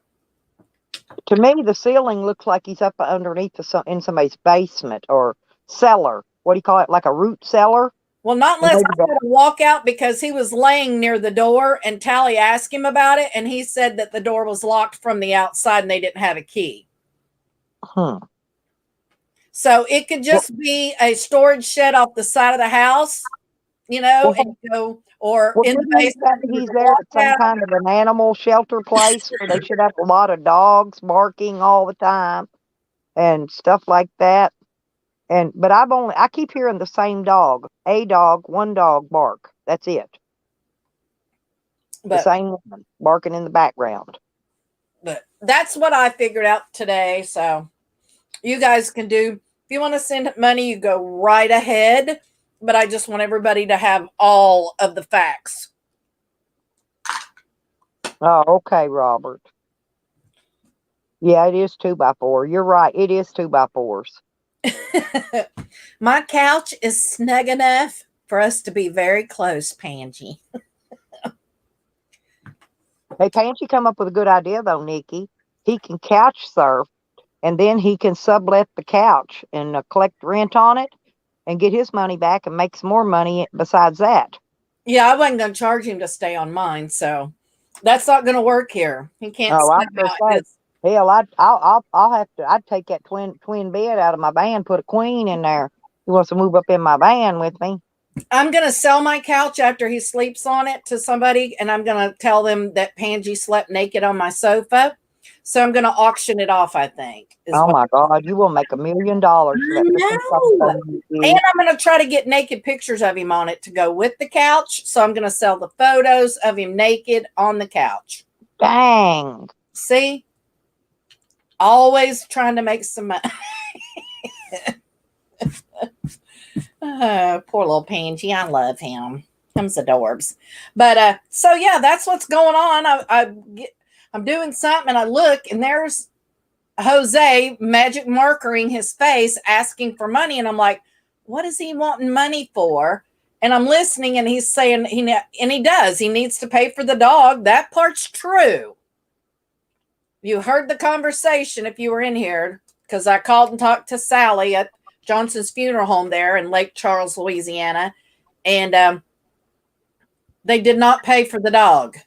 to me, the ceiling looks like he's up underneath in somebody's basement or cellar. What do you call it? Like a root cellar? Well, not unless I had to walk out, because he was laying near the door and Tally asked him about it. And he said that the door was locked from the outside and they didn't have a key. So it could just be a storage shed off the side of the house, you know, and go, or in the basement. He's there at some kind of an animal shelter place where they should have a lot of dogs barking all the time and stuff like that. But I keep hearing the same dog, one dog bark. That's it. The same one barking in the background. But that's what I figured out today. So you guys can do, if you want to send money, you go right ahead. But I just want everybody to have all of the facts. Oh, okay, Robert. Yeah, it is 2x4. You're right. It is 2x4s. My couch is snug enough for us to be very close, Pangie. Hey, Pangie come up with a good idea, though, Nikki. He can couch surf, and then he can sublet the couch and collect rent on it and get his money back and make some more money besides that. Yeah, I wasn't going to charge him to stay on mine, so that's not going to work here. He can't. Hell, I'd take that twin bed out of my van, put a queen in there. He wants to move up in my van with me. I'm going to sell my couch after he sleeps on it to somebody, and I'm going to tell them that Pangie slept naked on my sofa. So I'm going to auction it off, I think. Oh, my God. You will make $1 million. And I'm going to try to get naked pictures of him on it to go with the couch. So I'm going to sell the photos of him naked on the couch. Dang. See? Always trying to make some money. Poor little Pangie. I love him. Him's adorbs. But so yeah, that's what's going on. I'm doing something and I look and there's Jose magic markering his face asking for money. And I'm like, what is he wanting money for? And I'm listening and he's saying he needs to pay for the dog. That part's true. You heard the conversation if you were in here, because I called and talked to Sally at Johnson's Funeral Home there in Lake Charles, Louisiana. And they did not pay for the dog.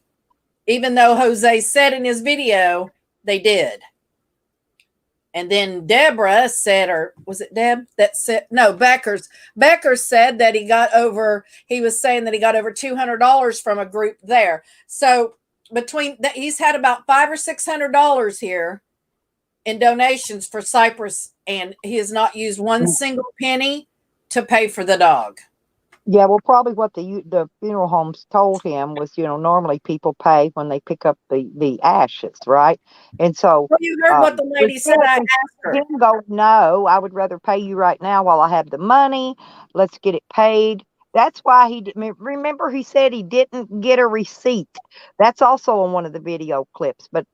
Even though Jose said in his video, they did. And then Deborah said, or was it Deb that said, no, Becker said that he was saying that he got over $200 from a group there. So between that, he's had about $500 or $600 here in donations for Cypress, and he has not used one single penny to pay for the dog. Yeah, well, probably what the funeral homes told him was, normally people pay when they pick up the ashes, right? And so, well, you heard what the lady said. I asked her. He didn't go, no, I would rather pay you right now while I have the money. Let's get it paid. That's why he didn't. Remember, he said he didn't get a receipt. That's also on one of the video clips, but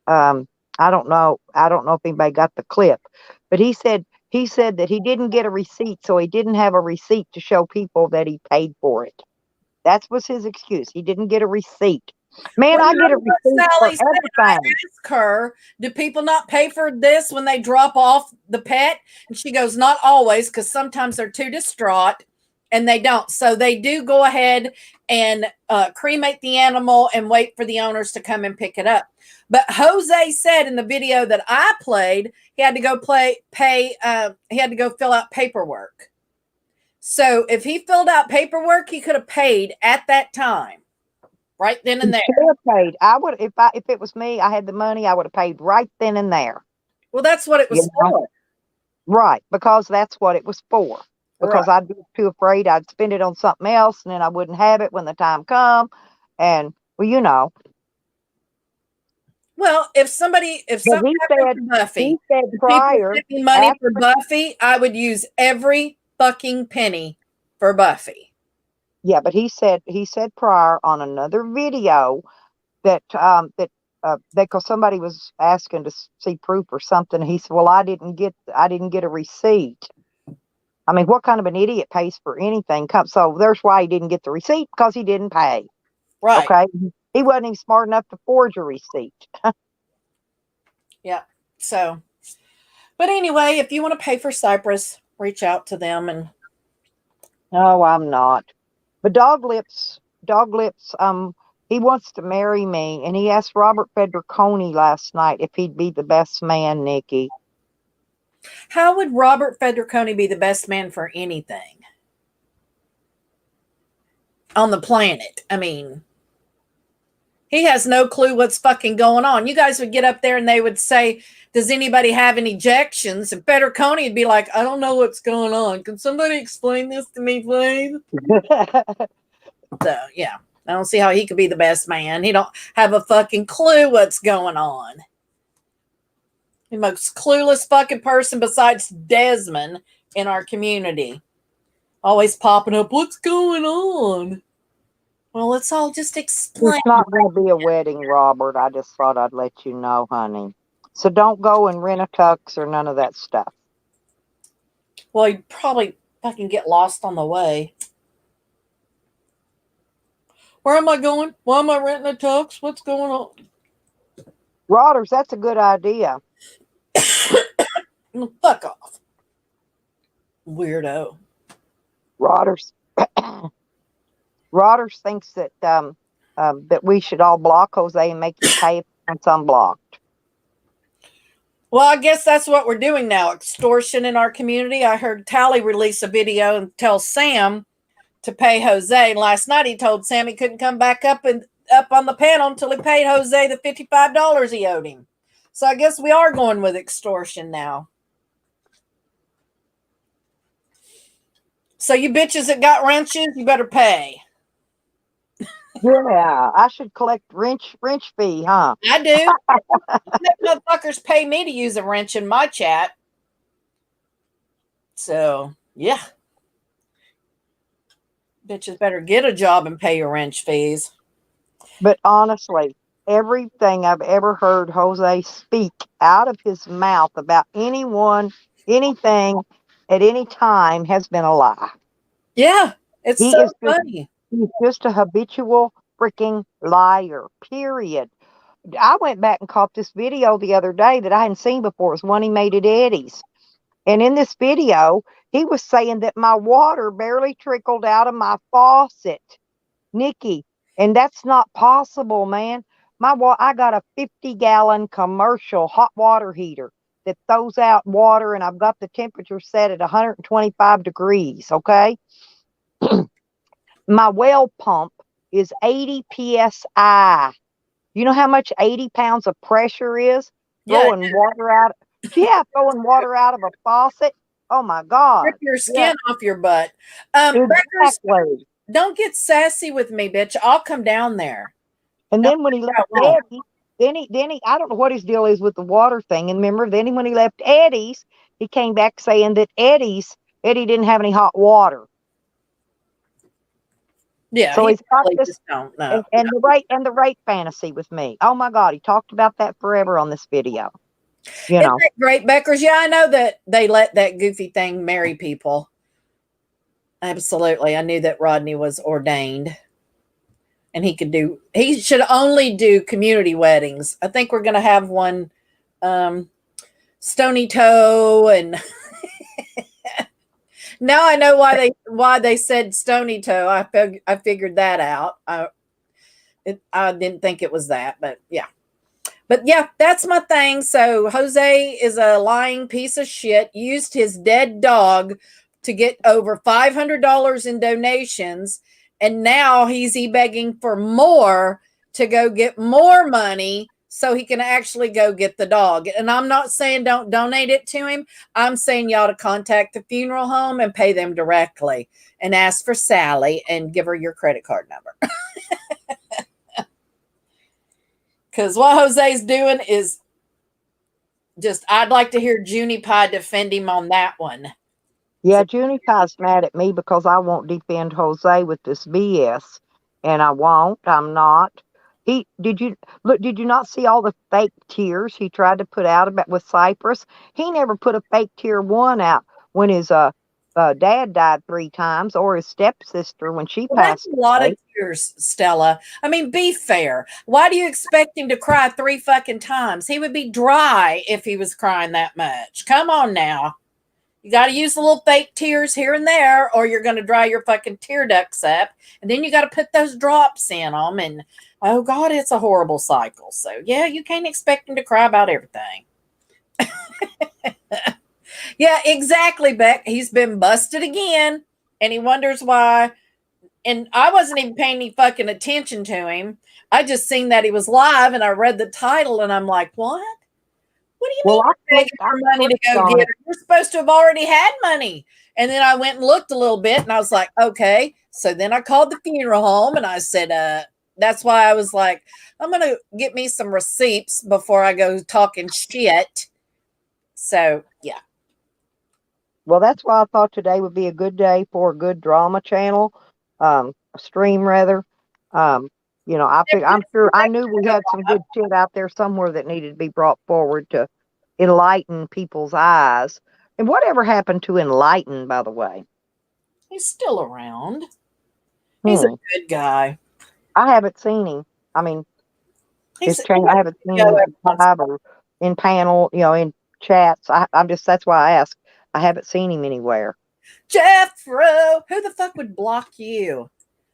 I don't know. I don't know if anybody got the clip, but he said that he didn't get a receipt, so he didn't have a receipt to show people that he paid for it. That was his excuse. He didn't get a receipt. Man, I get a receipt for everything. I asked her, do people not pay for this when they drop off the pet? And she goes, not always, because sometimes they're too distraught and they don't. So they do go ahead and cremate the animal and wait for the owners to come and pick it up. But Jose said in the video that I played, he had to go he had to go fill out paperwork. So if he filled out paperwork, he could have paid at that time, right then and there. He should have paid. I would, if it was me, I had the money, I would have paid right then and there. Well, that's what it was for. Right, because that's what it was for. because I'd be too afraid I'd spend it on something else and then I wouldn't have it when the time come. And well, you know. Well, if something He happened said, to Buffy, he said if people prior, sent me money for after, Buffy, I would use every fucking penny for Buffy. yeah, but he said prior on another video that because somebody was asking to see proof or something. He said, well, I didn't get a receipt. I mean, what kind of an idiot pays for anything? So there's why he didn't get the receipt, because he didn't pay. Right. Okay. He wasn't even smart enough to forge a receipt. Yeah. So, but anyway, if you want to pay for Cypress, reach out to them. And No, I'm not. But Dog Lips, he wants to marry me, and he asked Robert Fedriconi last night if he'd be the best man, Nikki. how would Robert Fedriconi be the best man for anything on the planet? I mean, he has no clue what's fucking going on. You guys would get up there and they would say, does anybody have any ejections? And Fedriconi would be like, I don't know what's going on. Can somebody explain this to me, please? So, yeah, I don't see how he could be the best man. He don't have a fucking clue what's going on. The most clueless fucking person besides Desmond in our community. Always popping up, what's going on? Well, let's all just explain. It's not going to be a wedding, Robert. I just thought I'd let you know, honey. So don't go and rent a tux or none of that stuff. Well, you'd probably fucking get lost on the way. Where am I going? Why am I renting a tux? What's going on? Rodders, that's a good idea. Fuck off. Weirdo. Rodders. Rodders thinks that that we should all block Jose and make you pay if it's unblocked. Well, I guess that's what we're doing now. Extortion in our community. I heard Tally release a video and tell Sam to pay Jose. And last night he told Sam he couldn't come back up on the panel until he paid Jose the $55 he owed him. So I guess we are going with extortion now. So you bitches that got wrenches, you better pay. Yeah, I should collect wrench fee, huh? I do. Motherfuckers pay me to use a wrench in my chat. So, yeah. Bitches better get a job and pay your wrench fees. But honestly, everything I've ever heard Jose speak out of his mouth about anyone, anything, at any time has been a lie. Yeah, it's so funny. He's just a habitual freaking liar, period. I went back and caught this video the other day that I hadn't seen before. It was one he made at Eddie's. And in this video, he was saying that my water barely trickled out of my faucet, Nikki. And that's not possible, man. I got a 50-gallon commercial hot water heater that throws out water, and I've got the temperature set at 125 degrees, okay? My well pump is 80 psi. You know how much 80 pounds of pressure is? Throwing water out. Yeah, throwing water out of a faucet. Oh my God. Rip your skin off your butt. Exactly. Don't get sassy with me, bitch. I'll come down there. And then when he left Eddie, then he I don't know what his deal is with the water thing. And remember, then when he left Eddie's, he came back saying that Eddie didn't have any hot water. Yeah. So he's got this don't know. and the rape fantasy with me. Oh my God, he talked about that forever on this video. You know. Isn't that great, Beckers? Yeah, I know that they let that goofy thing marry people. Absolutely. I knew that Rodney was ordained. And he should only do community weddings. I think we're going to have one Stony Toe, and now I know why they said Stony Toe. I figured that out. I didn't think it was that, but yeah. But yeah, that's my thing. So Jose is a lying piece of shit, used his dead dog to get over $500 in donations. And now he's begging for more to go get more money so he can actually go get the dog. And I'm not saying don't donate it to him. I'm saying y'all to contact the funeral home and pay them directly and ask for Sally and give her your credit card number. Because what Jose's doing is just, I'd like to hear Junie Pie defend him on that one. Yeah, Junie Pie's mad at me because I won't defend Jose with this BS. And I won't. I'm not. Did you not see all the fake tears he tried to put out about with Cypress? He never put a fake tear one out when his dad died 3 times, or his stepsister when she passed. That's a lot of tears, Stella. I mean, be fair. Why do you expect him to cry 3 fucking times? He would be dry if he was crying that much. Come on now. You got to use the little fake tears here and there, or you're going to dry your fucking tear ducts up. And then you got to put those drops in them. And, oh, God, it's a horrible cycle. So, yeah, you can't expect him to cry about everything. Yeah, exactly, Beck. He's been busted again. And he wonders why. And I wasn't even paying any fucking attention to him. I just seen that he was live, and I read the title, and I'm like, what? What do you mean you're begging for money to go get her? You're supposed to have already had money. And then I went and looked a little bit, and I was like, okay. So then I called the funeral home, and I said, that's why I was like, I'm going to get me some receipts before I go talking shit. So, yeah. Well, that's why I thought today would be a good day for a good drama channel, a stream rather. I'm sure I knew we had some good shit out there somewhere that needed to be brought forward to enlighten people's eyes. And whatever happened to Enlighten, by the way? He's still around. He's a good guy. I haven't seen him. I mean, his channel, I haven't seen him live or in panel, in chats. That's why I asked. I haven't seen him anywhere. Jeffro, who the fuck would block you?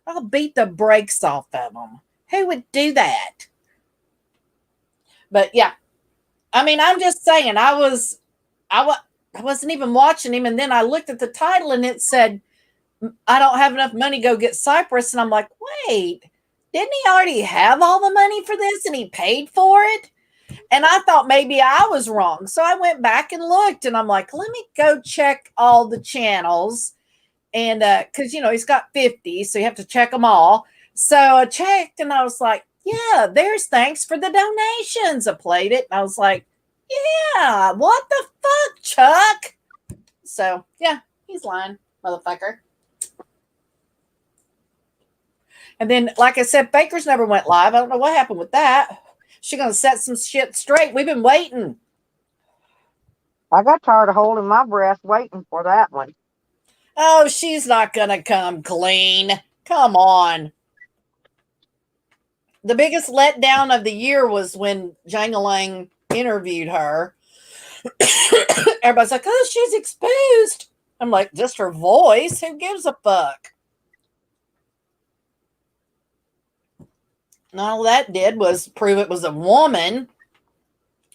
I'll beat the brakes off of them. Who would do that? But yeah, I mean, I'm just saying, I wasn't even watching him, and then I looked at the title and it said, I don't have enough money to go get Cypress. And I'm like, wait, didn't he already have all the money for this and he paid for it? And I thought maybe I was wrong. So I went back and looked, and I'm like, let me go check all the channels. And because, he's got 50, so you have to check them all. So I checked, and I was like, yeah, there's thanks for the donations. I played it, and I was like, yeah, what the fuck, Chuck? So, yeah, he's lying, motherfucker. And then, like I said, Baker's never went live. I don't know what happened with that. She's going to set some shit straight. We've been waiting. I got tired of holding my breath waiting for that one. Oh, she's not going to come clean. Come on. The biggest letdown of the year was when Jangalang interviewed her. Everybody's like, oh, she's exposed. I'm like, just her voice? Who gives a fuck? And all that did was prove it was a woman.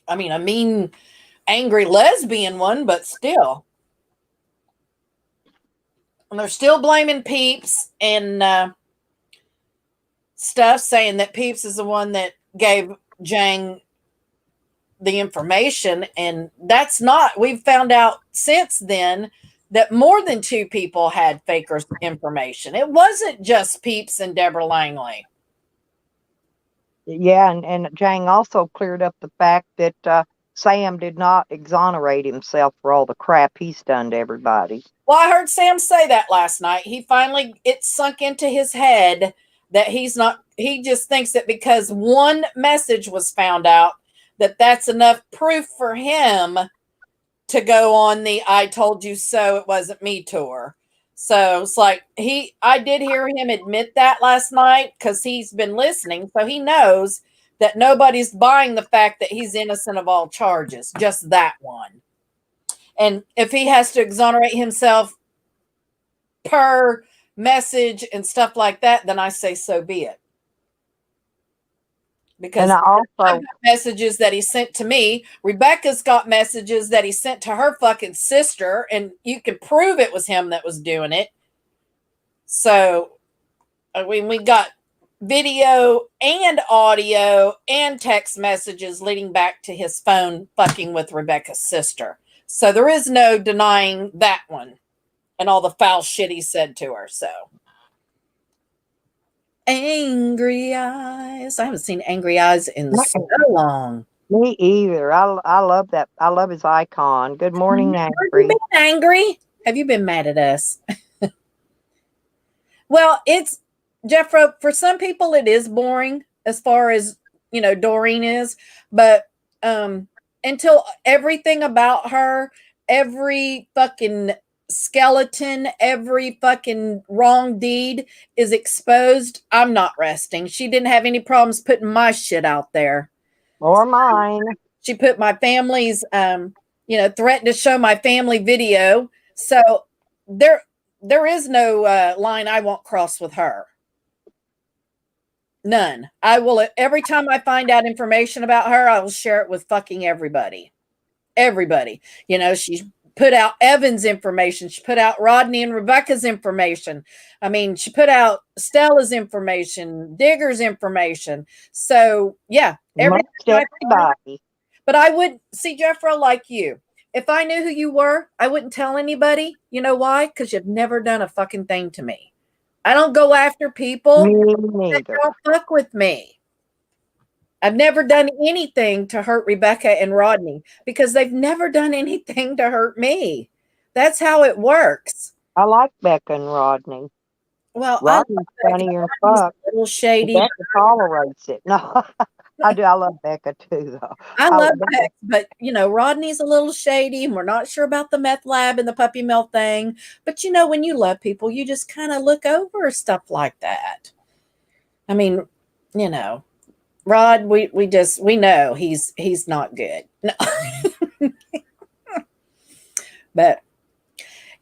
I mean, a mean, angry lesbian one, but still. And they're still blaming Peeps and stuff, saying that Peeps is the one that gave Jang the information. And that's not, we've found out since then that more than 2 people had Faker's information. It wasn't just Peeps and Deborah Langley. Yeah, and Jang also cleared up the fact that Sam did not exonerate himself for all the crap he's done to everybody. Well, I heard Sam say that last night. It sunk into his head that he just thinks that because one message was found out, that's enough proof for him to go on the I told you so, it wasn't me tour. So it's like I did hear him admit that last night because he's been listening. So he knows that nobody's buying the fact that he's innocent of all charges, just that one. And if he has to exonerate himself per message and stuff like that, then I say so be it. Because I've got messages that he sent to me. Rebecca's got messages that he sent to her fucking sister, and you can prove it was him that was doing it. So, I mean, we got video and audio and text messages leading back to his phone fucking with Rebecca's sister. So there is no denying that one and all the foul shit he said to her. So Angry Eyes. I haven't seen Angry Eyes in so long. Me either. I love that. I love his icon. Good morning, Have Angry. you been angry? Have you been mad at us? Well, it's Jeffro. For some people, it is boring as far as Doreen is, but until everything about her, every fucking skeleton, every fucking wrong deed is exposed, I'm not resting. She didn't have any problems putting my shit out there. Or mine. She put my family's, threatened to show my family video. So there is no line I won't cross with her. None. I will, every time I find out information about her, I will share it with fucking everybody. Everybody. She put out Evan's information. She put out Rodney and Rebecca's information. I mean, she put out Stella's information, Digger's information. So, yeah. Everybody. But I would see, Jeffro, like you. If I knew who you were, I wouldn't tell anybody. You know why? Because you've never done a fucking thing to me. I don't go after people that don't fuck with me. I've never done anything to hurt Rebecca and Rodney because they've never done anything to hurt me. That's how it works. I like Becca and Rodney. Well, Rodney's funnier and fuck. A little shady. Becca tolerates it. No, I do. I love Becca too, though. I love Becca, but Rodney's a little shady, and we're not sure about the meth lab and the puppy mill thing. But when you love people, you just kind of look over stuff like that. I mean, Rod, we know he's not good. No. But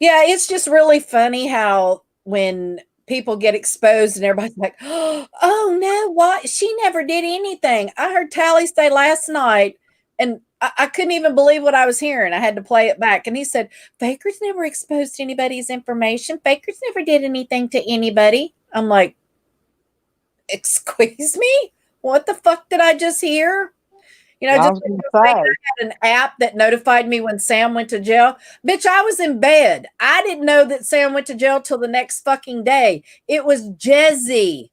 yeah, it's just really funny how when people get exposed and everybody's like, oh no, what? She never did anything. I heard Tally say last night, and I couldn't even believe what I was hearing. I had to play it back. And he said, Faker's never exposed anybody's information. Faker's never did anything to anybody. I'm like, excuse me? What the fuck did I just hear? Just I had an app that notified me when Sam went to jail. Bitch, I was in bed. I didn't know that Sam went to jail till the next fucking day. It was Jezzy.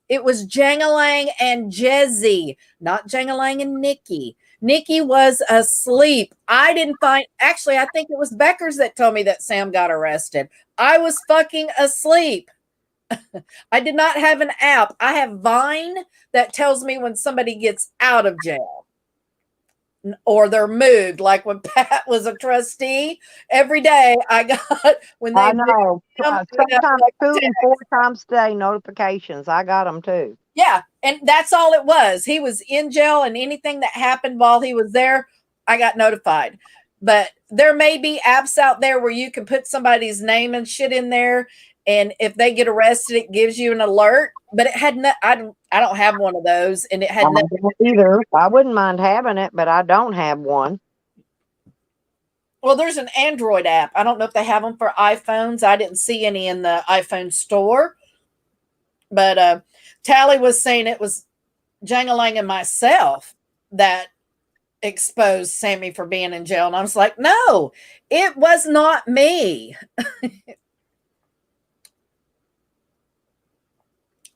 It was Jangalang and Jezzy, not Jangalang and Nikki. Nikki was asleep. I think it was Becker's that told me that Sam got arrested. I was fucking asleep. I did not have an app. I have Vine that tells me when somebody gets out of jail or they're moved. Like when Pat was a trustee, every day I got when they. I know. Sometimes 2 and 4 times a day notifications. I got them too. Yeah, and that's all it was. He was in jail, and anything that happened while he was there, I got notified. But there may be apps out there where you can put somebody's name and shit in there. And if they get arrested, it gives you an alert. But it had no, I don't have one of those, and it had no either. I wouldn't mind having it, but I don't have one. Well, there's an Android app. I don't know if they have them for iPhones. I didn't see any in the iPhone store. But Tally was saying it was Jangalang and myself that exposed Sammy for being in jail, and I was like, no, it was not me.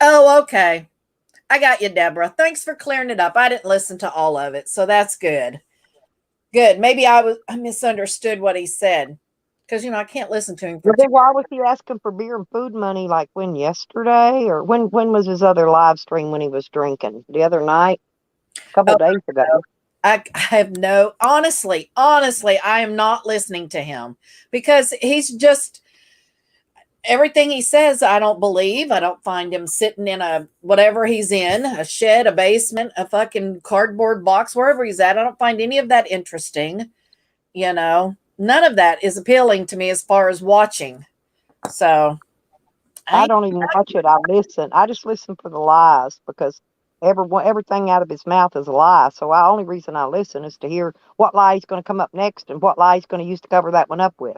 Oh, okay. I got you, Deborah. Thanks for clearing it up. I didn't listen to all of it, so that's good. Good. Maybe I misunderstood what he said because I can't listen to him. Why was he asking for beer and food money? Like when yesterday, or when was his other live stream when he was drinking the other night, a couple of days ago? I have no. Honestly, I am not listening to him because he's just. Everything he says, I don't believe. I don't find him sitting in a whatever he's in, a shed, a basement, a fucking cardboard box, wherever he's at. I don't find any of that interesting. None of that is appealing to me as far as watching. So I don't even watch it. I listen. I just listen for the lies because everything out of his mouth is a lie. So the only reason I listen is to hear what lie he's going to come up next and what lie he's going to use to cover that one up with.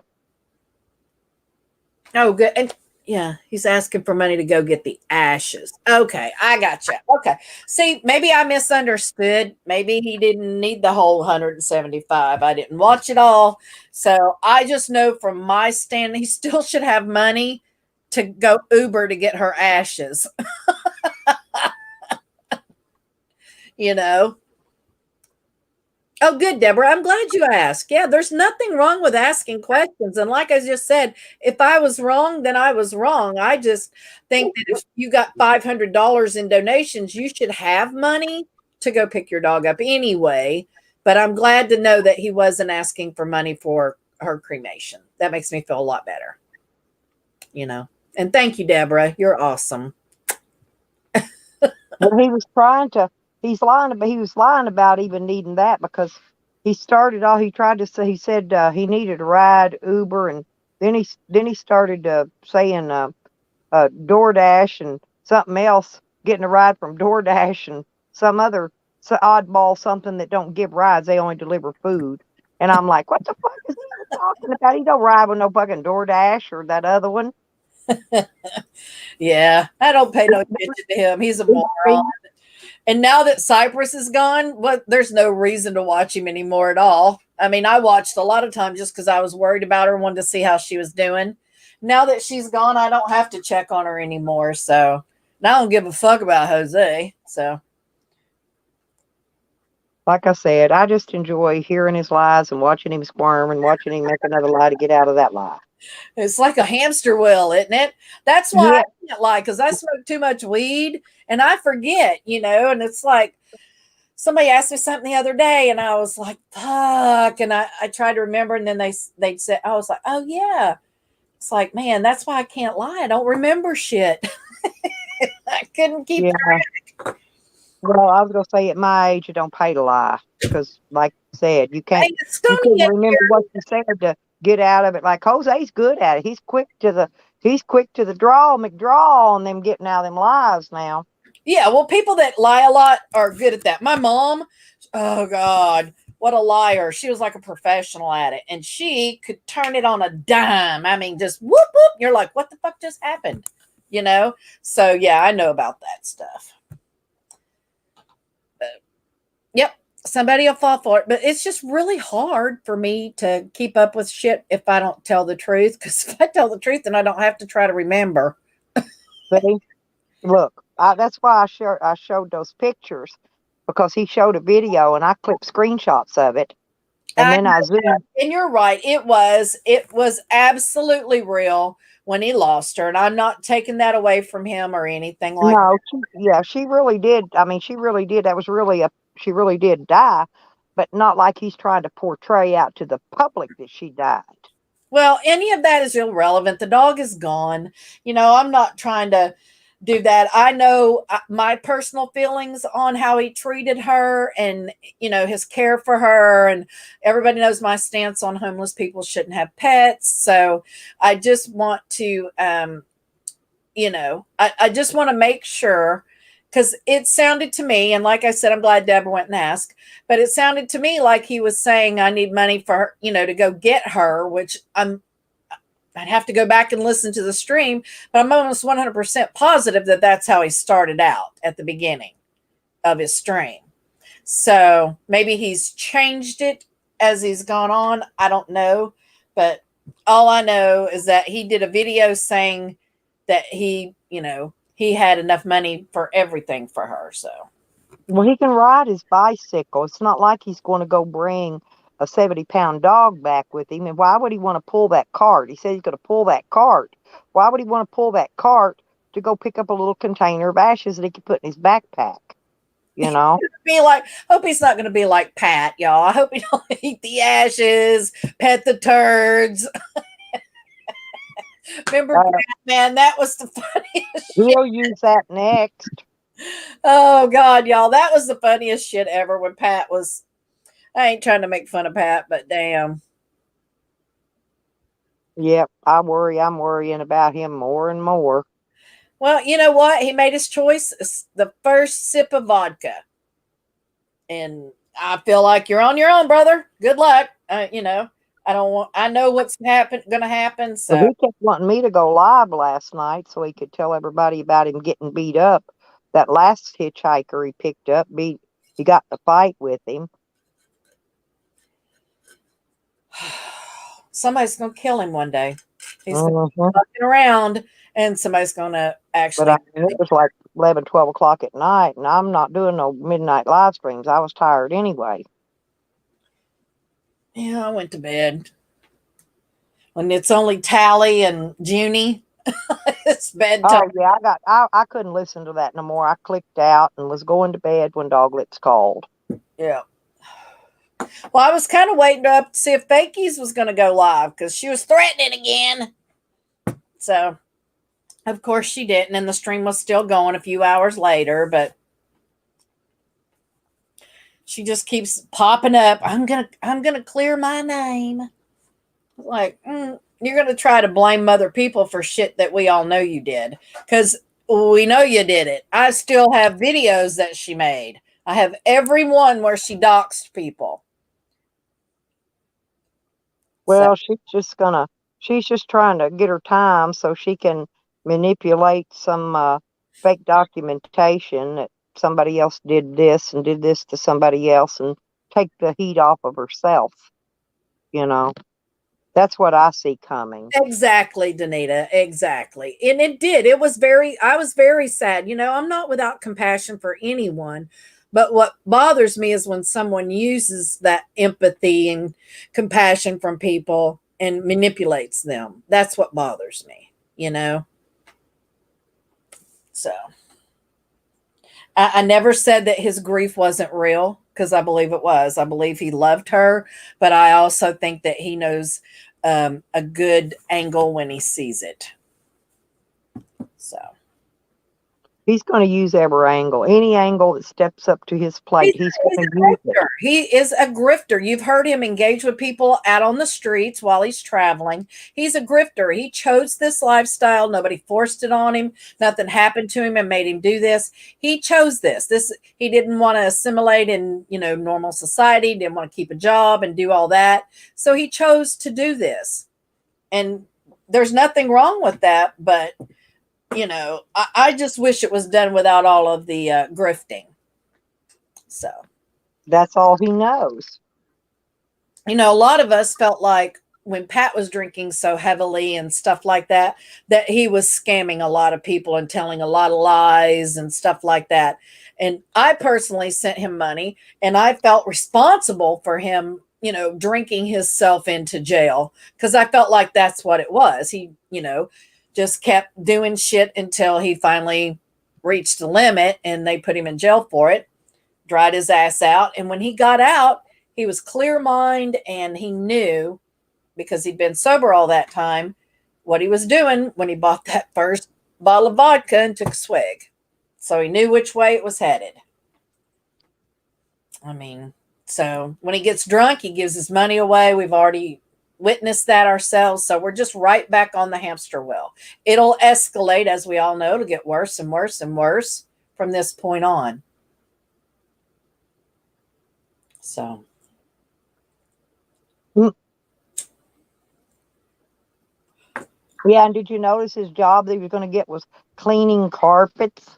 Oh, good. And Yeah, he's asking for money to go get the ashes. Okay, I got you. Okay. See, maybe I misunderstood. Maybe he didn't need the whole 175. I didn't watch it all. So I just know from my stand, he still should have money to go Uber to get her ashes. You know? Oh, good, Deborah. I'm glad you asked. Yeah, there's nothing wrong with asking questions. And like I just said, if I was wrong, then I was wrong. I just think that if you got $500 in donations, you should have money to go pick your dog up anyway. But I'm glad to know that he wasn't asking for money for her cremation. That makes me feel a lot better. You know, and thank you, Deborah. You're awesome. Well, he was trying to. He was lying about even needing that because he started all. He tried to say. He said he needed a ride, Uber, and then he started saying DoorDash and something else, getting a ride from DoorDash and some other oddball something that don't give rides. They only deliver food. And I'm like, what the fuck is he even talking about? He don't ride with no fucking DoorDash or that other one. Yeah, I don't pay no attention to him. He's a moron. And now that Cypress is gone, there's no reason to watch him anymore at all. I mean, I watched a lot of times just because I was worried about her, wanted to see how she was doing. Now that she's gone, I don't have to check on her anymore. So now I don't give a fuck about Jose. So, like I said, I just enjoy hearing his lies and watching him squirm and watching him make another lie to get out of that lie. it's like a hamster wheel, isn't it? That's why I can't lie, because I smoke too much weed and I forget, and it's like somebody asked me something the other day and I was like, fuck. And I tried to remember, and then they'd say, I was like, oh yeah. It's like, man, that's why I can't lie. I don't remember shit. I couldn't keep track. Well, I was going to say at my age, it don't pay to lie because, like I said, you can't remember what you said to get out of it. Like Jose's good at it. He's quick to the McDraw on them getting out of them lies now. Yeah, well, people that lie a lot are good at that. My mom, oh God, what a liar. She was like a professional at it, and she could turn it on a dime. I mean, just whoop, whoop. You're like, what the fuck just happened? So yeah, I know about that stuff. But, yep, somebody will fall for it, but it's just really hard for me to keep up with shit if I don't tell the truth, because if I tell the truth, then I don't have to try to remember. See? Look, that's why I showed those pictures, because he showed a video and I clipped screenshots of it, and then I zoomed. And you're right, it was absolutely real when he lost her, and I'm not taking that away from him or anything like that. She really did. I mean, she really did. That was really she really did die, but not like he's trying to portray out to the public that she died. Well, any of that is irrelevant. The dog is gone. I'm not trying to do that. I know my personal feelings on how he treated her and, his care for her. And everybody knows my stance on homeless people shouldn't have pets. So I just want to, I just want to make sure, because it sounded to me, and like I said, I'm glad Deborah went and asked, but it sounded to me like he was saying, I need money for her, to go get her, which I'd have to go back and listen to the stream, but I'm almost 100% positive that that's how he started out at the beginning of his stream. So maybe he's changed it as he's gone on. I don't know. But all I know is that he did a video saying that he had enough money for everything for her. So, well, he can ride his bicycle. It's not like he's going to go bring a 70-pound dog back with him. And why would he want to pull that cart? He said he's going to pull that cart. Why would he want to pull that cart to go pick up a little container of ashes that he could put in his backpack? Hope he's not going to be like Pat, y'all. I hope he don't eat the ashes, pet the turds. Remember, man, that was the funniest We'll use that next. Oh God, y'all, that was the funniest shit ever when Pat was, I ain't trying to make fun of Pat, but damn. Yep, I'm worrying about him more and more. Well, you know what? He made his choice, the first sip of vodka. And I feel like you're on your own, brother. Good luck. I know what's gonna happen. So So he kept wanting me to go live last night so he could tell everybody about him getting beat up. That last hitchhiker he picked up, he got in a fight with him. somebody's gonna kill him one day. He's gonna be Mhm. walking around and somebody's gonna But actually I mean, it was like 11, 12 o'clock at night, and I'm not doing no midnight live streams. I was tired anyway. Yeah, I went to bed. When it's only Tally and Junie, it's bedtime. Oh yeah, I couldn't listen to that no more. I clicked out and was going to bed when Doglets called. Yeah. Well, I was kind of waiting up to see if Fakey's was going to go live because she was threatening again. So, of course, she didn't, and the stream was still going a few hours later. But she just keeps popping up. I'm gonna clear my name. Like, you're gonna try to blame other people for shit that we all know you did, because we know you did it. I still have videos that she made. I have every one where she doxed people. Well, she's just trying to get her time so she can manipulate some fake documentation that somebody else did this and did this to somebody else and take the heat off of herself. You know, that's what I see coming. Exactly, Danita. Exactly. And it did. I was very sad. I'm not without compassion for anyone, but what bothers me is when someone uses that empathy and compassion from people and manipulates them. That's what bothers me. So I never said that his grief wasn't real, because I believe it was. I believe he loved her, but I also think that he knows a good angle when he sees it. So He's going to use every angle, any angle that steps up to his plate. He's going to use it. He is a grifter. You've heard him engage with people out on the streets while he's traveling. He's a grifter. He chose this lifestyle. Nobody forced it on him. Nothing happened to him and made him do this. He chose this. He didn't want to assimilate in, normal society, didn't want to keep a job and do all that. So he chose to do this. And there's nothing wrong with that, but I just wish it was done without all of the grifting. So that's all he knows. A lot of us felt like when Pat was drinking so heavily and stuff like that he was scamming a lot of people and telling a lot of lies and stuff like that. And I personally sent him money, and I felt responsible for him, drinking himself into jail, because I felt like that's what it was. He, just kept doing shit until he finally reached the limit and they put him in jail for it, dried his ass out. And when he got out, he was clear minded, and he knew, because he'd been sober all that time, what he was doing when he bought that first bottle of vodka and took a swig. So he knew which way it was headed. I mean, so when he gets drunk, he gives his money away. We've already witnessed that ourselves. So we're just right back on the hamster wheel. It'll escalate, as we all know. It'll get worse and worse and worse from this point on. So. Yeah, and did you notice his job that he was going to get was cleaning carpets?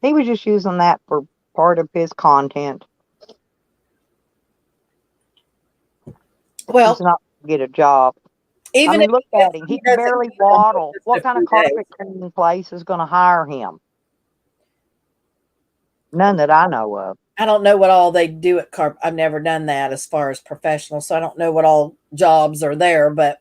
He was just using that for part of his content. Well, he's not going to get a job. Even look at him. He can barely waddle. What kind of carpet cleaning place is going to hire him? None that I know of. I don't know what all they do at carpet. I've never done that as far as professional, so I don't know what all jobs are there. But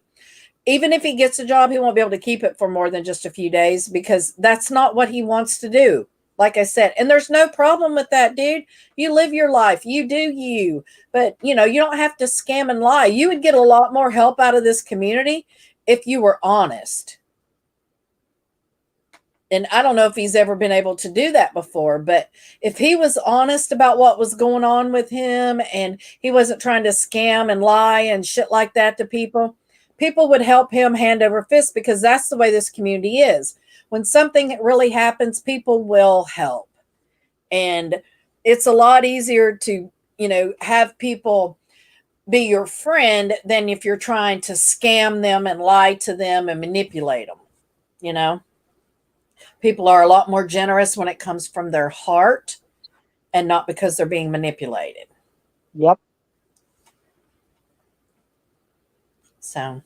even if he gets a job, he won't be able to keep it for more than just a few days, because that's not what he wants to do. Like I said, and there's no problem with that, dude. You live your life. You do you. But, you don't have to scam and lie. You would get a lot more help out of this community if you were honest. And I don't know if he's ever been able to do that before, but if he was honest about what was going on with him and he wasn't trying to scam and lie and shit like that to people, people would help him hand over fist, because that's the way this community is. When something really happens, people will help. And it's a lot easier to, have people be your friend than if you're trying to scam them and lie to them and manipulate them. You know, people are a lot more generous when it comes from their heart and not because they're being manipulated. Yep. So,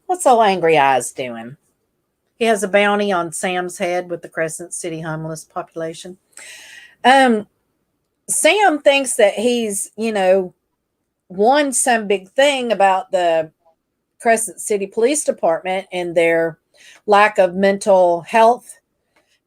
what's old Angry Eyes doing? He has a bounty on Sam's head with the Crescent City homeless population. Sam thinks that he's, won some big thing about the Crescent City Police Department and their lack of mental health.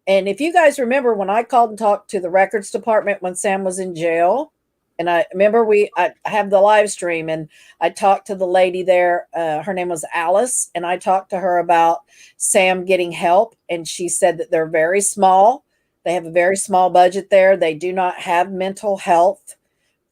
And if you guys remember when I called and talked to the records department when Sam was in jail, and I remember I have the live stream and I talked to the lady there. Her name was Alice. And I talked to her about Sam getting help. And she said that they're very small. They have a very small budget there. They do not have mental health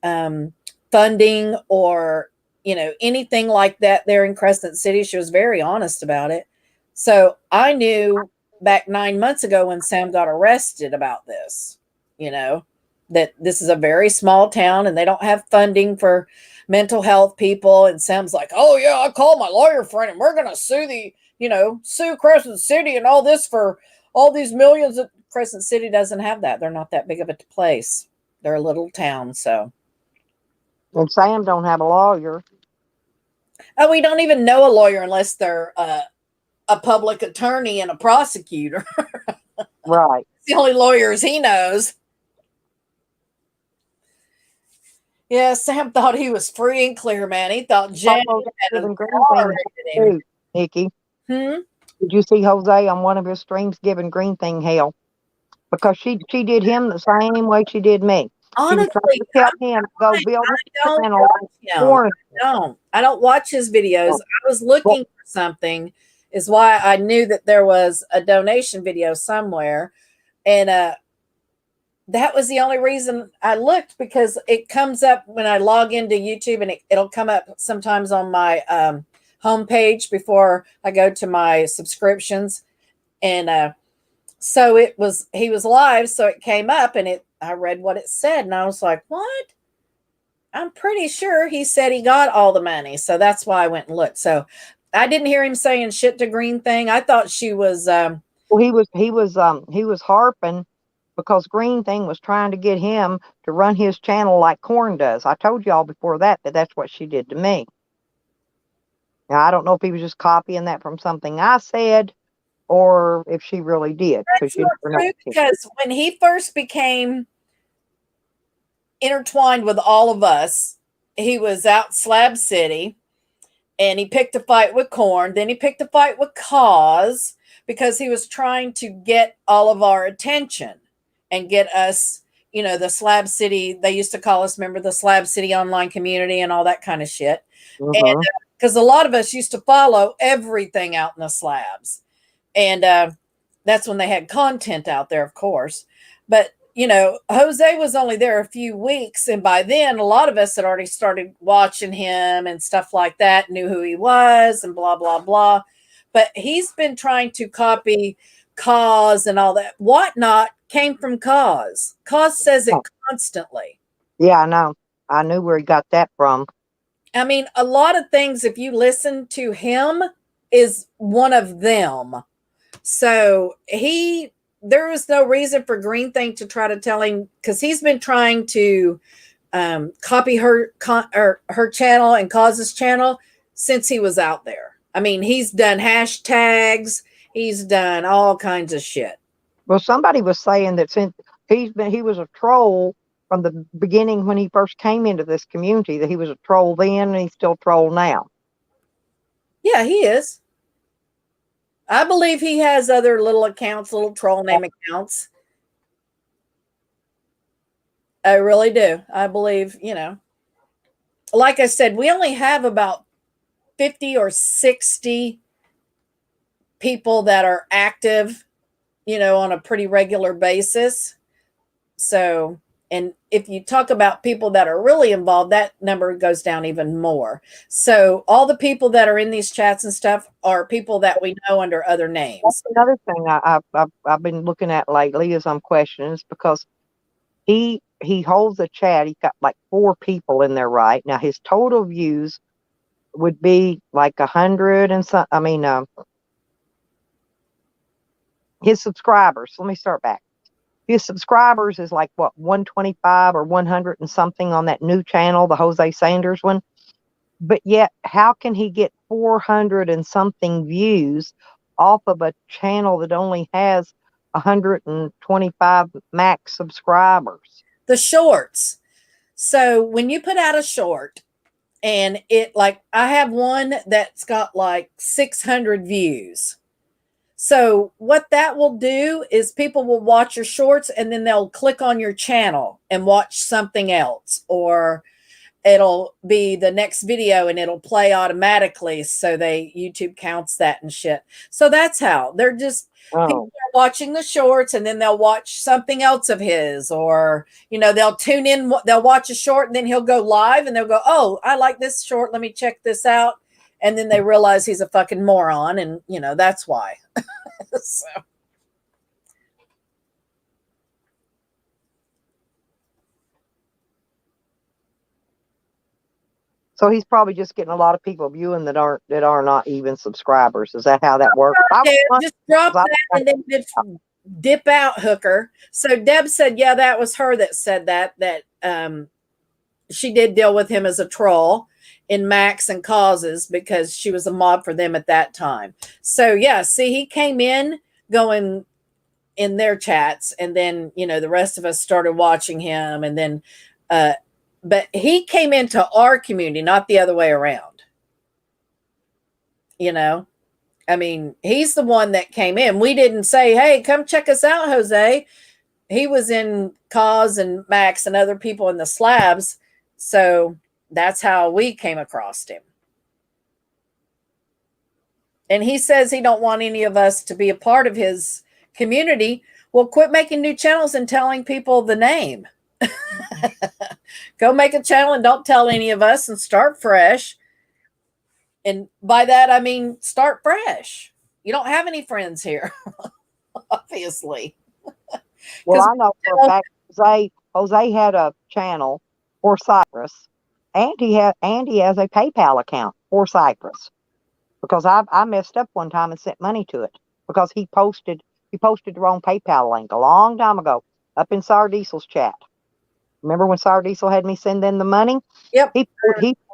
funding or, anything like that there in Crescent City. She was very honest about it. So I knew back 9 months ago when Sam got arrested about this, that this is a very small town and they don't have funding for mental health people. And Sam's like, oh yeah, I called my lawyer friend and we're going to sue Crescent City and all this for all these millions. Crescent City doesn't have that. They're not that big of a place. They're a little town. So. And Sam don't have a lawyer. Oh, we don't even know a lawyer unless they're a public attorney and a prosecutor. Right. The only lawyers he knows. Yeah, Sam thought he was free and clear, man. He thought Janet had too, Nikki. Hmm? Did you see Jose on one of his streams giving Green Thing hell? Because she did him the same way she did me. Honestly, I don't watch his videos. I was looking for something, is why I knew that there was a donation video somewhere. And that was the only reason I looked, because it comes up when I log into YouTube and it'll come up sometimes on my homepage before I go to my subscriptions. And so he was live. So it came up and I read what it said and I was like, what? I'm pretty sure he said he got all the money. So that's why I went and looked. So I didn't hear him saying shit to Green Thing. I thought she was, well, he was harping because Green Thing was trying to get him to run his channel like Corn does. I told y'all before that that's what she did to me. Now, I don't know if he was just copying that from something I said or if she really did. That's not true, because when he first became intertwined with all of us, he was out Slab City and he picked a fight with Corn. Then he picked a fight with Cause because he was trying to get all of our attention and get us, the Slab City. They used to call us, remember, the Slab City online community and all that kind of shit. Mm-hmm. And because a lot of us used to follow everything out in the slabs. And that's when they had content out there, of course. But, Jose was only there a few weeks. And by then, a lot of us had already started watching him and stuff like that, knew who he was and blah, blah, blah. But he's been trying to copy Cause and all that. Whatnot came from Cause. Cause says it constantly. Yeah, I know. I knew where he got that from. I mean, a lot of things, if you listen to him, is one of them. So there was no reason for Green Thing to try to tell him, because he's been trying to copy her channel and Cause's channel since he was out there. I mean, he's done hashtags, he's done all kinds of shit. Well, somebody was saying that since he was a troll from the beginning when he first came into this community, that he was a troll then and he's still a troll now. Yeah, he is. I believe he has other little accounts, little troll name accounts. I really do. I believe, like I said, we only have about 50 or 60 people that are active, on a pretty regular basis. So, and if you talk about people that are really involved, that number goes down even more. So all the people that are in these chats and stuff are people that we know under other names. That's another thing I've been looking at lately is I'm questioning, is because he he holds a chat. He's got like 4 people in there right now. His total views would be like 100 and some. I mean, his subscribers. Let me start back. His subscribers is like what 125 or 100 and something on that new channel, the Jose Sanders one. But yet, how can he get 400 and something views off of a channel that only has 125 max subscribers? The shorts. So when you put out a short and it like, I have one that's got like 600 views. So what that will do is people will watch your shorts and then they'll click on your channel and watch something else, or it'll be the next video and it'll play automatically. So YouTube counts that and shit. So that's how they're just, people are watching the shorts and then they'll watch something else of his, or, they'll tune in, they'll watch a short and then he'll go live and they'll go, oh, I like this short. Let me check this out. And then they realize he's a fucking moron. And that's why. So he's probably just getting a lot of people viewing that are not even subscribers. Is that how that works? Just drop that and then just dip out, hooker. So Deb said, yeah, that was her that said that she did deal with him as a troll in Max and Causes because she was a mod for them at that time. So yeah, see, he came in going in their chats, and then the rest of us started watching him, and then but he came into our community, not the other way around. I mean, he's the one that came in. We didn't say, hey, come check us out, Jose. He was in Cause and Max and other people in the slabs. So that's how we came across him. And he says he don't want any of us to be a part of his community. Well, quit making new channels and telling people the name. Go make a channel and don't tell any of us and start fresh. And by that, I mean, start fresh. You don't have any friends here, obviously. Well, I know for a fact Jose had a channel for Cyprus, and he has a PayPal account for Cyprus, because I messed up one time and sent money to it because he posted the wrong PayPal link a long time ago up in Sardiesel's chat. Remember when Sardiesel had me send in the money? Yep. He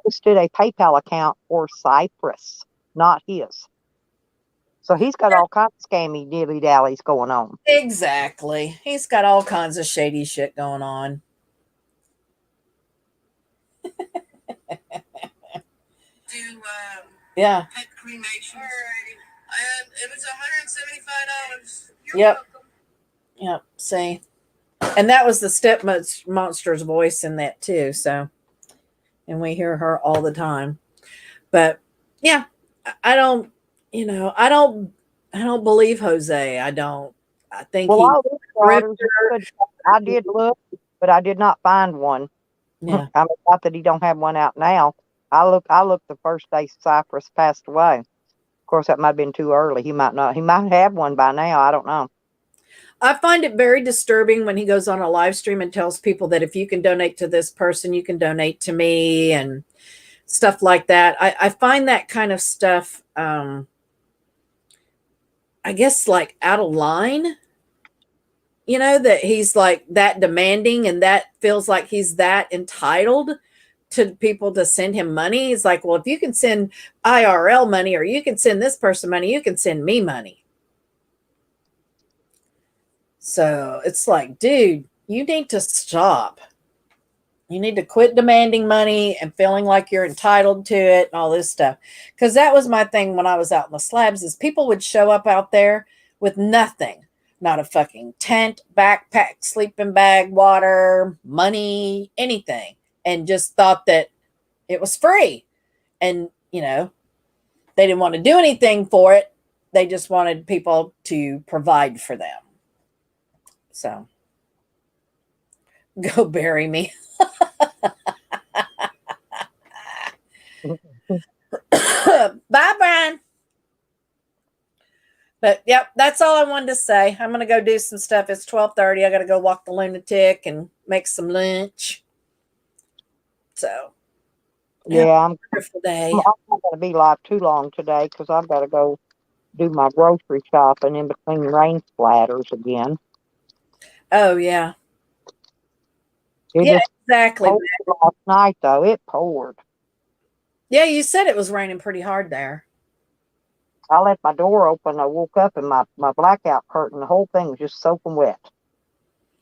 posted a PayPal account for Cyprus, not his. So he's got all kinds of scammy dilly-dallies going on. Exactly. He's got all kinds of shady shit going on. Yeah. Pet cremation. And it was $175. Yep. Yep. See. And that was the Step Monster's voice in that too. So, and we hear her all the time. But yeah, I don't believe Jose. I don't. I think I did look, but I did not find one. Yeah. I mean, not that he don't have one out now. I looked the first day Cypress passed away. Of course, that might have been too early. He might not. He might have one by now. I don't know. I find it very disturbing when he goes on a live stream and tells people that if you can donate to this person, you can donate to me and stuff like that. I find that kind of stuff, I guess, like out of line, that he's like that demanding and that feels like he's that entitled to people to send him money. He's like, well, if you can send IRL money or you can send this person money, you can send me money. So it's like, dude, you need to stop. You need to quit demanding money and feeling like you're entitled to it and all this stuff. Because that was my thing when I was out in the slabs, is people would show up out there with nothing. Not a fucking tent, backpack, sleeping bag, water, money, anything. And just thought that it was free. And, they didn't want to do anything for it. They just wanted people to provide for them. So, go bury me. Bye, Brian. But yep, that's all I wanted to say. I'm gonna go do some stuff. It's 12:30. I gotta go walk the lunatic and make some lunch. So Yeah, I'm wonderful day. I'm not going to be live too long today because I've got to go do my grocery shopping in between rain splatters again. Oh yeah. It Yeah, just exactly. poured last night, though. It poured. Yeah, you said it was raining pretty hard there. I left my door open. I woke up and my blackout curtain, the whole thing was just soaking wet.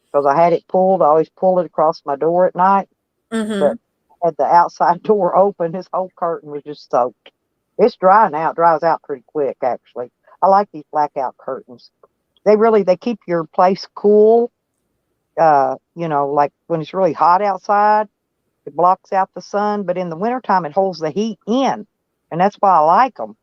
Because I had it pulled. I always pull it across my door at night. Mm-hmm. But I had the outside door open. This whole curtain was just soaked. It's dry now. It dries out pretty quick, actually. I like these blackout curtains. They keep your place cool. Like when it's really hot outside, it blocks out the sun. But in the wintertime, it holds the heat in. And that's why I like them.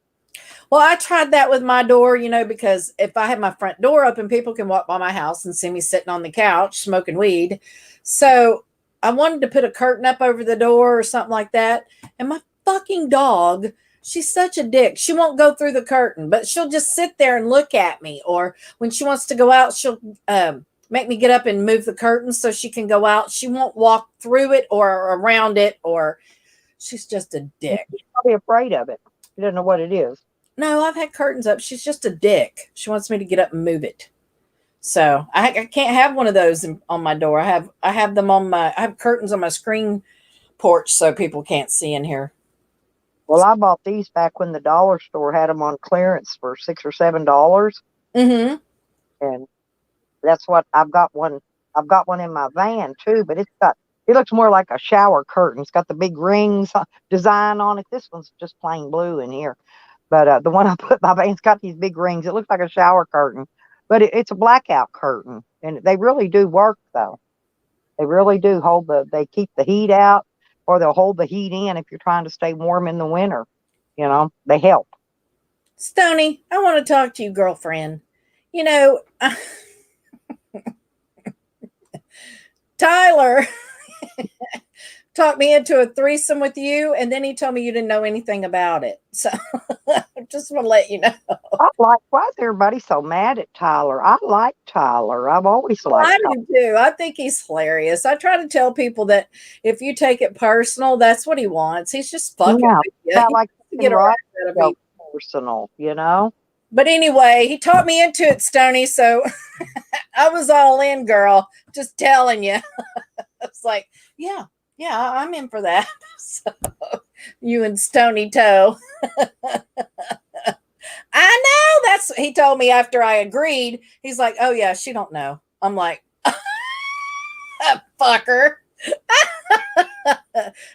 Well, I tried that with my door, because if I have my front door open, people can walk by my house and see me sitting on the couch smoking weed. So I wanted to put a curtain up over the door or something like that. And my fucking dog, she's such a dick. She won't go through the curtain, but she'll just sit there and look at me. Or when she wants to go out, she'll make me get up and move the curtain so she can go out. She won't walk through it or around it, or she's just a dick. She's probably afraid of it. She doesn't know what it is. No, I've had curtains up. She's just a dick. She wants me to get up and move it. So I can't have one of those on my door. I have them I have curtains on my screen porch so people can't see in here. Well, I bought these back when the dollar store had them on clearance for $6 or $7. Mm-hmm. And that's what I've got one. I've got one in my van too, but it looks more like a shower curtain. It's got the big rings design on it. This one's just plain blue in here. But the one I put in my van's got these big rings. It looks like a shower curtain, but it's a blackout curtain. And they really do work, though. They really do they keep the heat out, or they'll hold the heat in if you're trying to stay warm in the winter. They help. Stony, I want to talk to you, girlfriend. Tyler talked me into a threesome with you, and then he told me you didn't know anything about it. So I just want to let you know. Why is everybody so mad at Tyler? I like Tyler. I've always liked I Tyler. do too. I think he's hilarious. I try to tell people that if you take it personal, that's what he wants. He's just fucking with you. Not like Get a rise out of people. personal, But anyway, he taught me into it, Stony. So I was all in, girl. Just telling you. It's like, yeah, I'm in for that. So you and Stony Toe. I know. He told me after I agreed. He's like, oh yeah, she don't know. I'm like, fucker.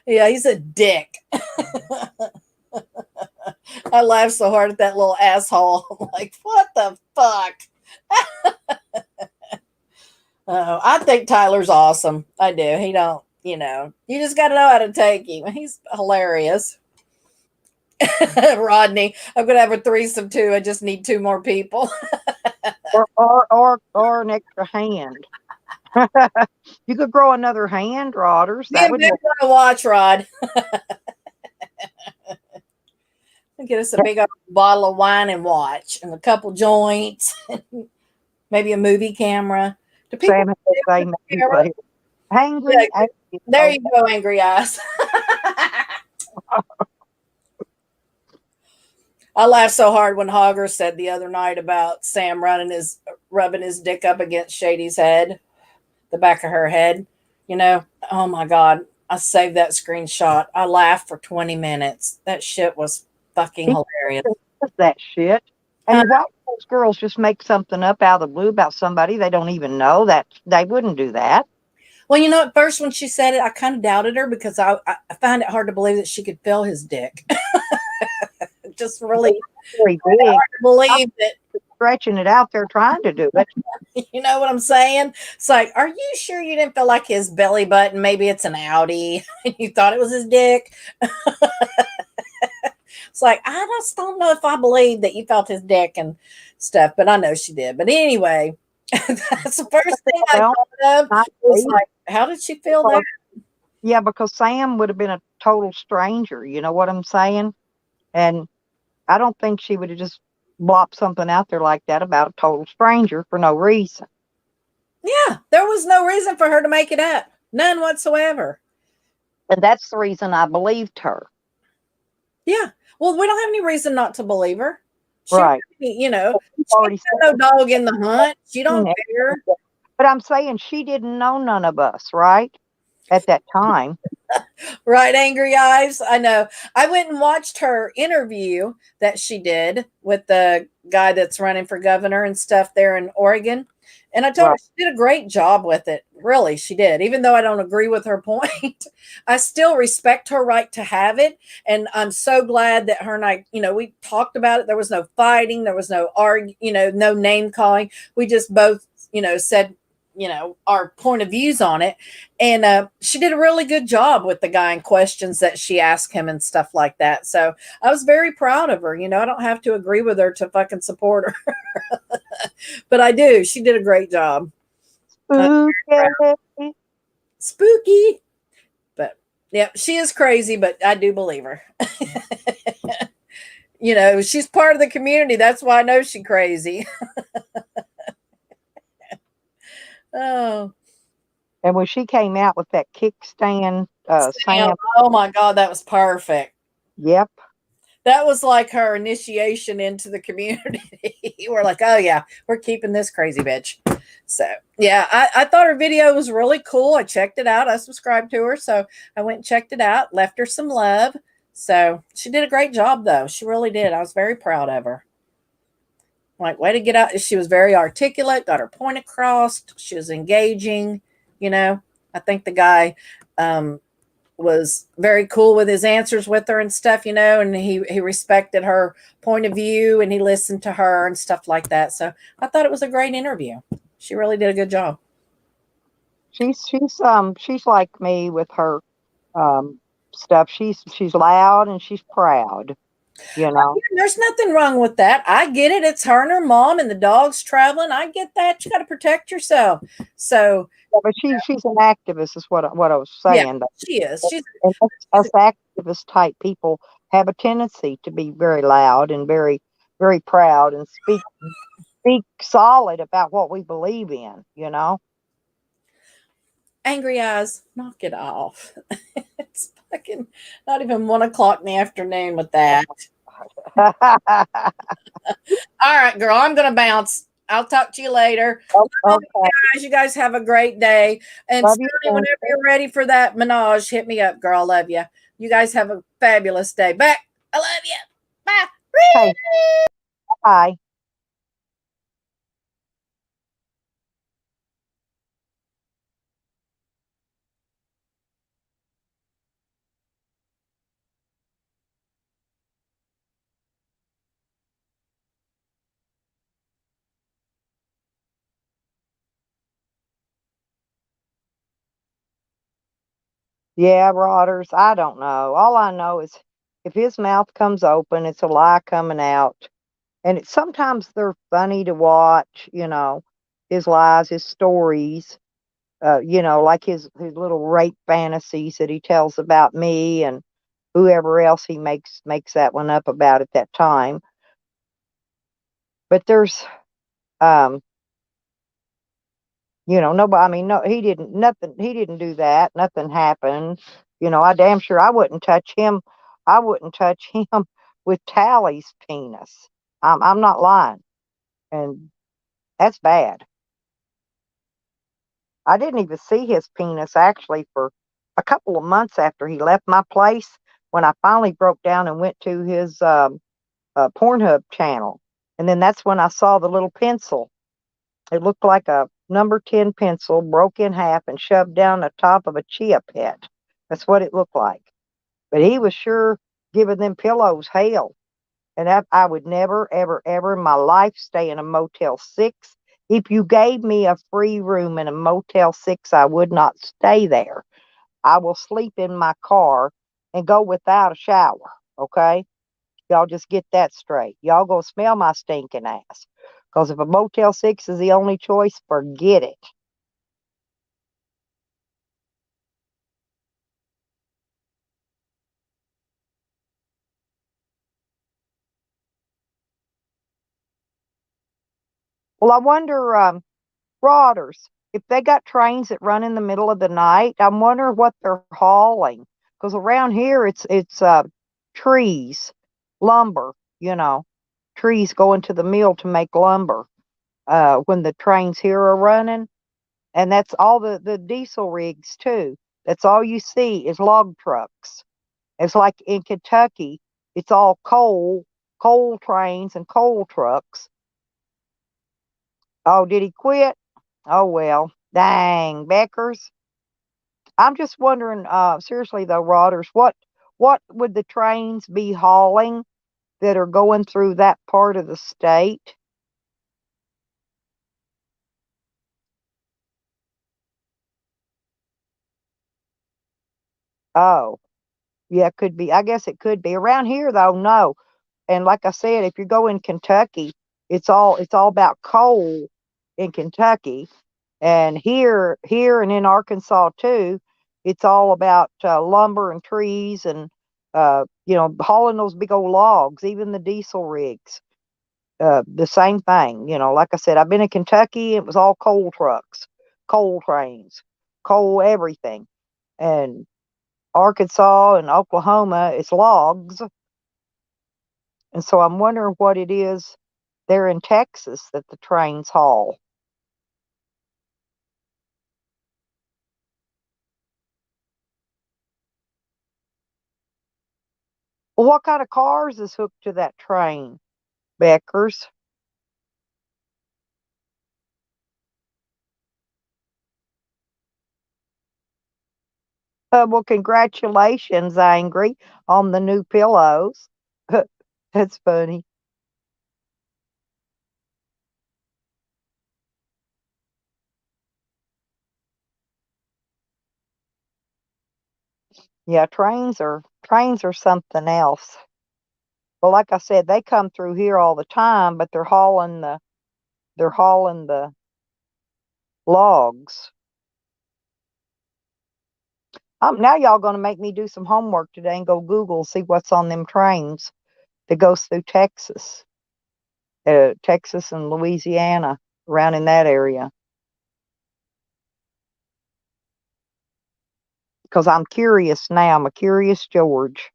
Yeah, he's a dick. I laughed so hard at that little asshole. I'm like, what the fuck? I think Tyler's awesome. I do. He don't, you just got to know how to take him. He's hilarious. Rodney, I'm going to have a threesome too. I just need 2 more people. or an extra hand. You could grow another hand, Rodders. That would be a watch, Rod. Get us a big bottle of wine and watch, and a couple joints, maybe a movie camera. Do people hangry? Yeah, there you go, angry eyes. I laughed so hard when Hogger said the other night about Sam rubbing his dick up against Shady's head, the back of her head. Oh my God, I saved that screenshot. I laughed for 20 minutes. That shit was fucking hilarious. That shit. And why those girls just make something up out of the blue about somebody they don't even know? That they wouldn't do that. Well, at first when she said it, I kind of doubted her because I find it hard to believe that she could feel his dick. Just really big. Hard to believe that. Stretching it out there trying to do it. You know what I'm saying? It's like, are you sure you didn't feel like his belly button? Maybe it's an Audi and you thought it was his dick. It's like, I just don't know if I believe that you felt his dick and stuff, but I know she did. But anyway, that's the first thing I thought of. Was like, how did she feel that? Yeah, because Sam would have been a total stranger. You know what I'm saying? And I don't think she would have just blop something out there like that about a total stranger for no reason. Yeah, there was no reason for her to make it up. None whatsoever. And that's the reason I believed her. Yeah. Well, we don't have any reason not to believe her. She, Right. you know, She's she already ain't got no dog in the hunt. She don't care. But I'm saying she didn't know none of us, right? At that time. Right, Angry Eyes? I know. I went and watched her interview that she did with the guy that's running for governor and stuff there in Oregon. And I told her Right. she did a great job with it. Really, she did. Even though I don't agree with her point, I still respect her right to have it. And I'm so glad that her and I, we talked about it. There was no fighting. There was no no name calling. We just both, said, our point of views on it. And she did a really good job with the guy and questions that she asked him and stuff like that. So I was very proud of her. I don't have to agree with her to fucking support her. But I do. She did a great job. Spooky. Spooky. But yeah, she is crazy, but I do believe her. She's part of the community. That's why I know she's crazy. Oh. And when she came out with that kickstand, Sam. Oh my God, that was perfect. Yep. That was like her initiation into the community. We're like, oh yeah, we're keeping this crazy bitch. So yeah, I thought her video was really cool. I checked it out. I subscribed to her. So I went and checked it out, left her some love. So she did a great job though. She really did. I was very proud of her. Like, way to get out. She was very articulate, got her point across. She was engaging, I think the guy, was very cool with his answers with her and stuff, and he respected her point of view and he listened to her and stuff like that. So I thought it was a great interview. She really did a good job. She's like me with her stuff. She's loud and she's proud, There's nothing wrong with that. I get it. It's her and her mom and the dog's traveling. I get that. You got to protect yourself. So Yeah, but she's an activist is what I was saying. yeah, she is. And us activist type people have a tendency to be very loud and very, very proud and speak solid about what we believe in, Angry Eyes, knock it off. It's fucking not even 1 o'clock in the afternoon with that. All right, girl, I'm gonna bounce. I'll talk to you later. Okay. You guys have a great day. And Love Sonny, you, whenever you're ready for that menage, hit me up, girl. I love you. You guys have a fabulous day. Back. I love you. Bye. Okay. Bye. Yeah, Rotters. I don't know. All I know is if his mouth comes open, it's a lie coming out. And sometimes they're funny to watch, his lies, his stories, like his little rape fantasies that he tells about me and whoever else he makes that one up about at that time. But there's nobody, I mean, no, he didn't do that. Nothing happened. I damn sure I wouldn't touch him. I wouldn't touch him with Tally's penis. I'm not lying. And that's bad. I didn't even see his penis actually for a couple of months after he left my place when I finally broke down and went to his Pornhub channel. And then that's when I saw the little pencil. It looked like a number 10 pencil broke in half and shoved down the top of a chia pet. That's what it looked like. But he was sure giving them pillows hell. And I would never, ever, ever in my life stay in a Motel 6. If you gave me a free room in a Motel 6, I would not stay there. I will sleep in my car and go without a shower. Okay? Y'all just get that straight. Y'all go smell my stinking ass. Because if a Motel 6 is the only choice, forget it. Well, I wonder, Rodders, if they got trains that run in the middle of the night, I wonder what they're hauling. Because around here, it's trees, lumber, trees going to the mill to make lumber. When the trains here are running, and that's all the diesel rigs too. That's all you see is log trucks. It's like in Kentucky, it's all coal trains and coal trucks. Oh, did he quit? Oh well, dang, Beckers. I'm just wondering, seriously though, Rodders, what would the trains be hauling that are going through that part of the state? Oh, yeah, could be. I guess it could be around here though. No, and like I said, if you go in Kentucky, it's all about coal in Kentucky, and here and in Arkansas too, it's all about lumber and trees and hauling those big old logs, even the diesel rigs. The same thing, like I said, I've been in Kentucky. It was all coal trucks, coal trains, coal everything, and Arkansas and Oklahoma, it's logs. And so I'm wondering what it is there in Texas that the trains haul. Well, what kind of cars is hooked to that train, Beckers? Well, congratulations, Angry, on the new pillows. That's funny. Yeah, trains are something else. Well, like I said, they come through here all the time, but they're hauling the logs. Now y'all gonna make me do some homework today and go Google, see what's on them trains that goes through Texas and Louisiana, around in that area. Because I'm curious now. I'm a curious George.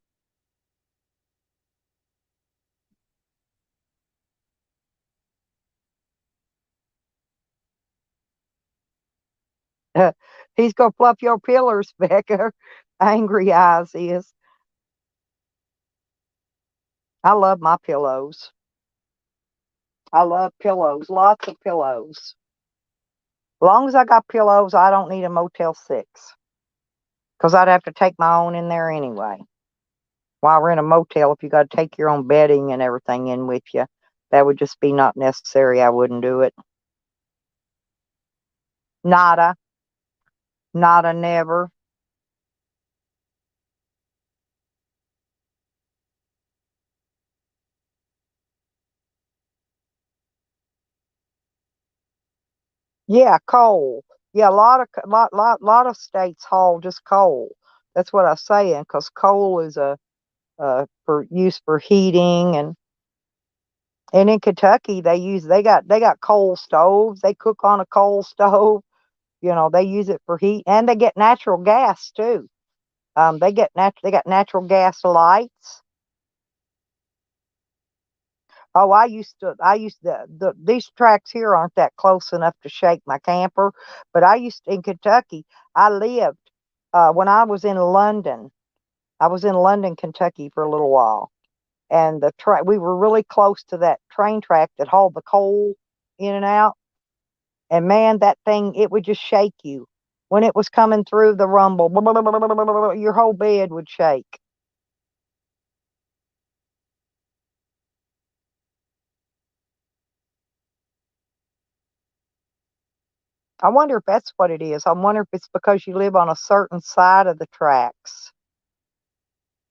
He's gonna fluff your pillars, Becca. Angry Eyes is. I love my pillows. I love pillows. Lots of pillows. As long as I got pillows, I don't need a Motel 6. Because I'd have to take my own in there anyway. While we're in a motel, if you got to take your own bedding and everything in with you, that would just be not necessary. I wouldn't do it. Nada. Nada, never. Yeah, coal. Yeah, a lot of states haul just coal. That's what I was saying, because coal is a for use for heating, and in Kentucky they got coal stoves. They cook on a coal stove. They use it for heat, and they get natural gas too. They got natural gas lights. Oh, these tracks here aren't that close enough to shake my camper, but in Kentucky, I lived, when I was in London. I was in London, Kentucky for a little while, and we were really close to that train track that hauled the coal in and out. And man, that thing, it would just shake you. When it was coming through the rumble, your whole bed would shake. I wonder if that's what it is. I wonder if it's because you live on a certain side of the tracks.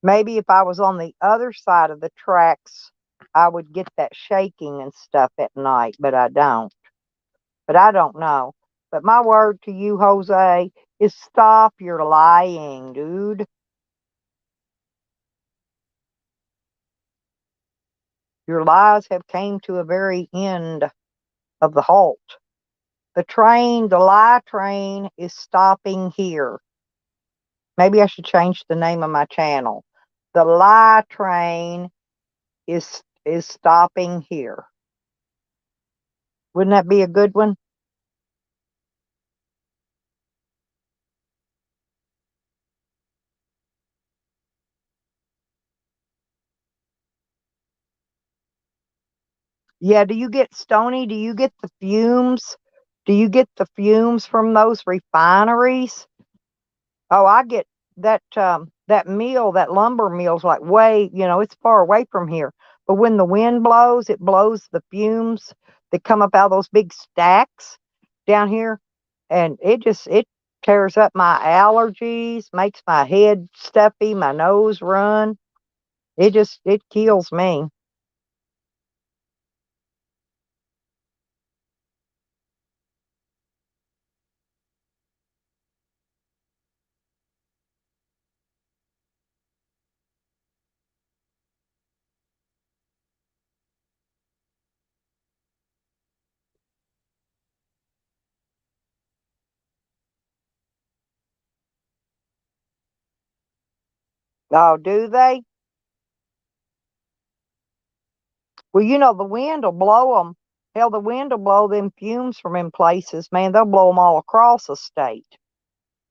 Maybe if I was on the other side of the tracks, I would get that shaking and stuff at night, but I don't. But I don't know. But my word to you, Jose, is stop your lying, dude. Your lies have came to a very end. of the halt. The train, the lie train, is stopping here. Maybe I should change the name of my channel. The lie train is stopping here. Wouldn't that be a good one? Yeah, do you get Stony? Do you get the fumes? Do you get the fumes from those refineries? Oh, I get that mill, that lumber mill's like way, it's far away from here. But when the wind blows, it blows the fumes that come up out of those big stacks down here, and it tears up my allergies, makes my head stuffy, my nose run. It kills me. Oh, do they? Well, the wind will blow them. Hell, the wind will blow them fumes from in places. Man, they'll blow them all across the state.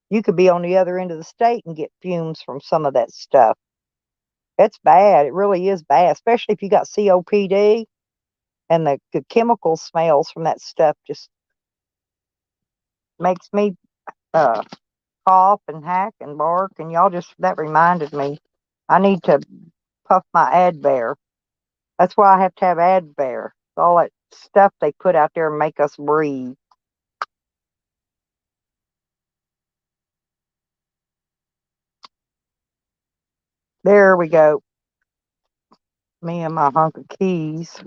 You could be on the other end of the state and get fumes from some of that stuff. It's bad. It really is bad, especially if you got COPD, and the chemical smells from that stuff just makes me uh, cough and hack and bark. And that reminded me, I need to puff my Advair. That's why I have to have Advair. All that stuff they put out there and make us breathe. There we go. Me and my hunk of keys.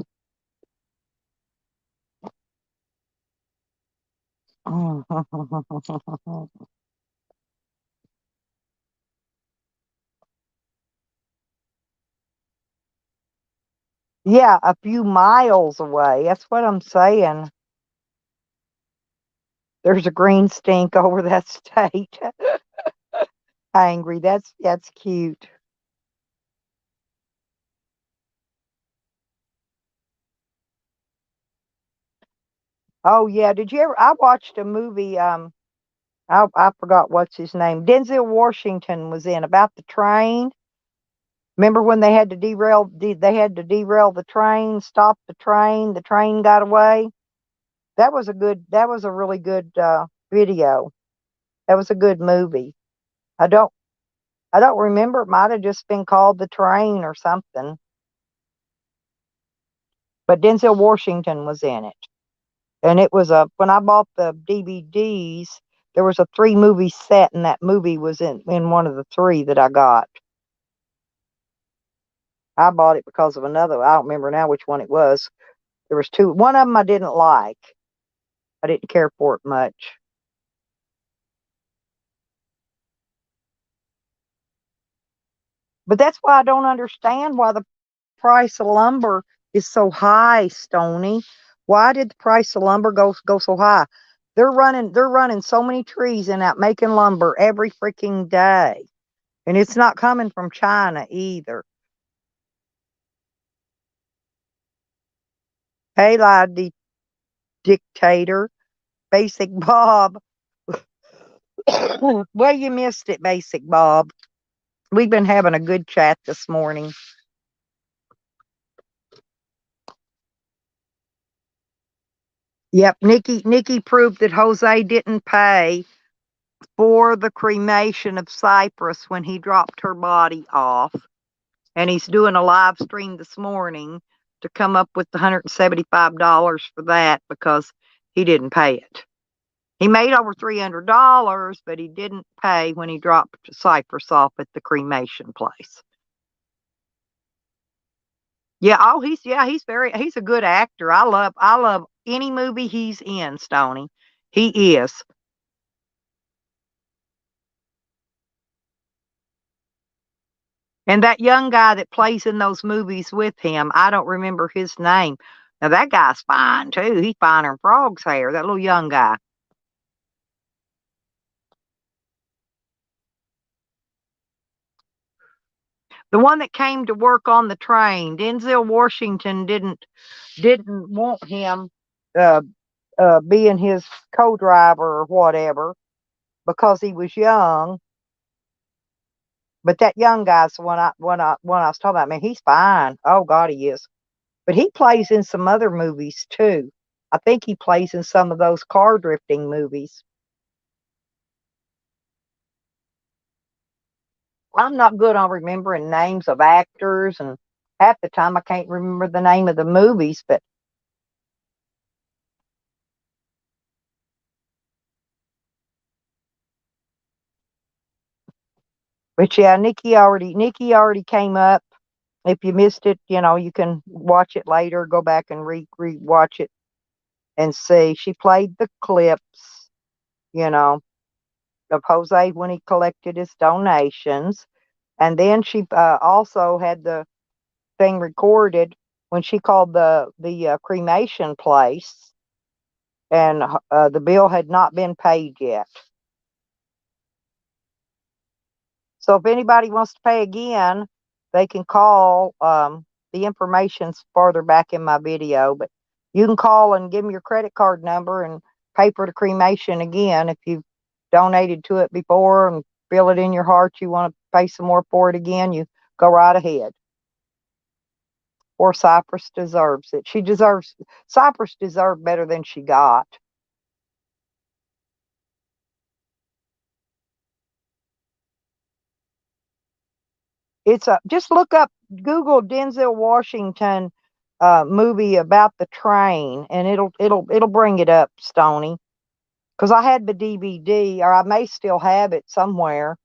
Yeah, a few miles away. That's what I'm saying. There's a green stink over that state. Angry. That's cute. Oh yeah, did you ever? I watched a movie. I forgot what's his name. Denzel Washington was in about the train. Remember when they had to derail? They had to derail the train, stop the train. The train got away. That was a good. That was a really good video. That was a good movie. I don't. I don't remember. It might have just been called The Train or something. But Denzel Washington was in it. And it was when I bought the DVDs, there was a 3-movie set, and that movie was in one of the 3 that I got. I bought it because of another. I don't remember now which one it was. There was 2. One of them I didn't like. I didn't care for it much. But that's why I don't understand why the price of lumber is so high, Stony. Why did the price of lumber go so high? They're running so many trees and out making lumber every freaking day. And it's not coming from China either. Hey, lie dictator, Basic Bob. Well, you missed it, Basic Bob. We've been having a good chat this morning. Yep, Nikki proved that Jose didn't pay for the cremation of Cypress when he dropped her body off. And he's doing a live stream this morning to come up with the $175 for that because he didn't pay it. He made over $300, but he didn't pay when he dropped Cypress off at the cremation place. Yeah, he's a good actor. I love any movie he's in, Stony. He is. And that young guy that plays in those movies with him, I don't remember his name, Now that guy's fine too. He's finer than Frog's hair. That little young guy. The one that came to work on the train. Denzel Washington didn't want him being his co-driver or whatever because he was young. But that young guy's the one I was talking about. Man, he's fine. Oh God, he is. But he plays in some other movies too. I think he plays in some of those car drifting movies. I'm not good on remembering names of actors, and half the time I can't remember the name of the movies, but yeah, Nikki already came up. If you missed it, you can watch it later, go back and re-watch it and see. She played the clips, of Jose when he collected his donations. And then she also had the thing recorded when she called the cremation place, and the bill had not been paid yet. So if anybody wants to pay again, they can call. The information's farther back in my video, but you can call and give them your credit card number and pay for the cremation again. If you've donated to it before and feel it in your heart you want to pay some more for it again, you go right ahead. Or Cypress deserves it. Cypress deserved better than she got. Just look up, Google Denzel Washington movie about the train, and it'll bring it up, Stony. Because I had the DVD, or I may still have it somewhere.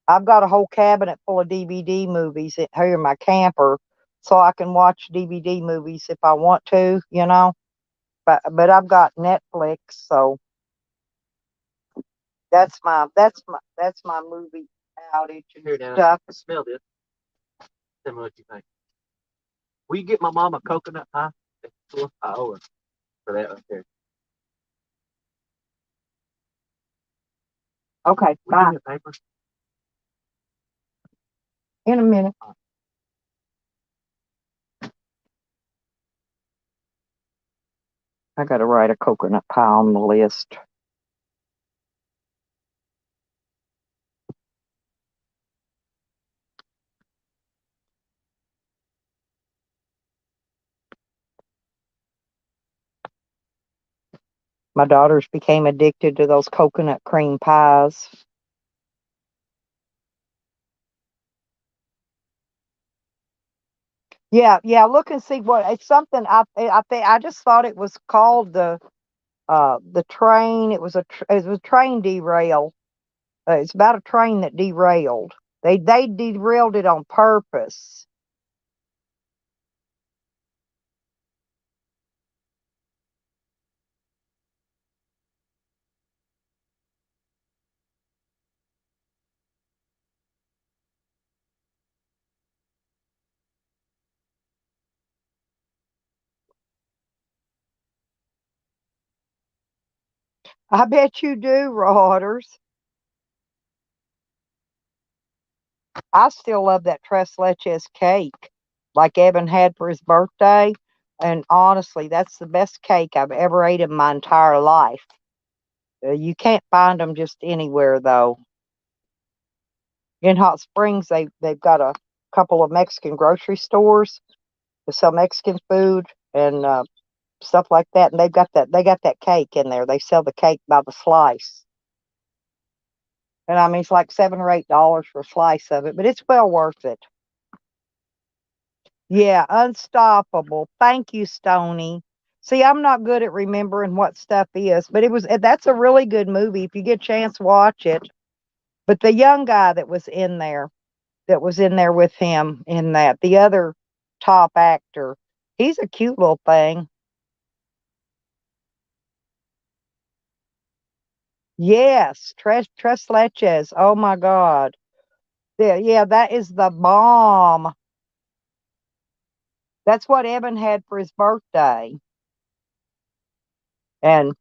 I've got a whole cabinet full of DVD movies here in my camper, so I can watch DVD movies if I want to, But I've got Netflix, so that's my movie outage and stuff. Smell this. Tell me what you think. Will you get my mom a coconut pie? I owe her for that right there. Okay, bye. Paper? In a minute. I got to write a coconut pie on the list. My daughters became addicted to those coconut cream pies. Yeah, look and see what it's something. I think I just thought it was called the train. It was a train derail. It's about a train that derailed. They derailed it on purpose. I bet you do, Reuters. I still love that tres leches cake like Evan had for his birthday. And honestly, that's the best cake I've ever ate in my entire life. You can't find them just anywhere, though. In Hot Springs, they've got a couple of Mexican grocery stores that sell Mexican food and stuff like that. And they got that cake in there. They sell the cake by the slice. And I mean, it's like $7 or $8 for a slice of it, but it's well worth it. Yeah, Unstoppable. Thank you, Stony. See, I'm not good at remembering what stuff is, but that's a really good movie. If you get a chance, watch it. But the young guy that was in there with him in that, the other top actor, he's a cute little thing. Yes, Tres Leches. Oh my God. Yeah, that is the bomb. That's what Evan had for his birthday. And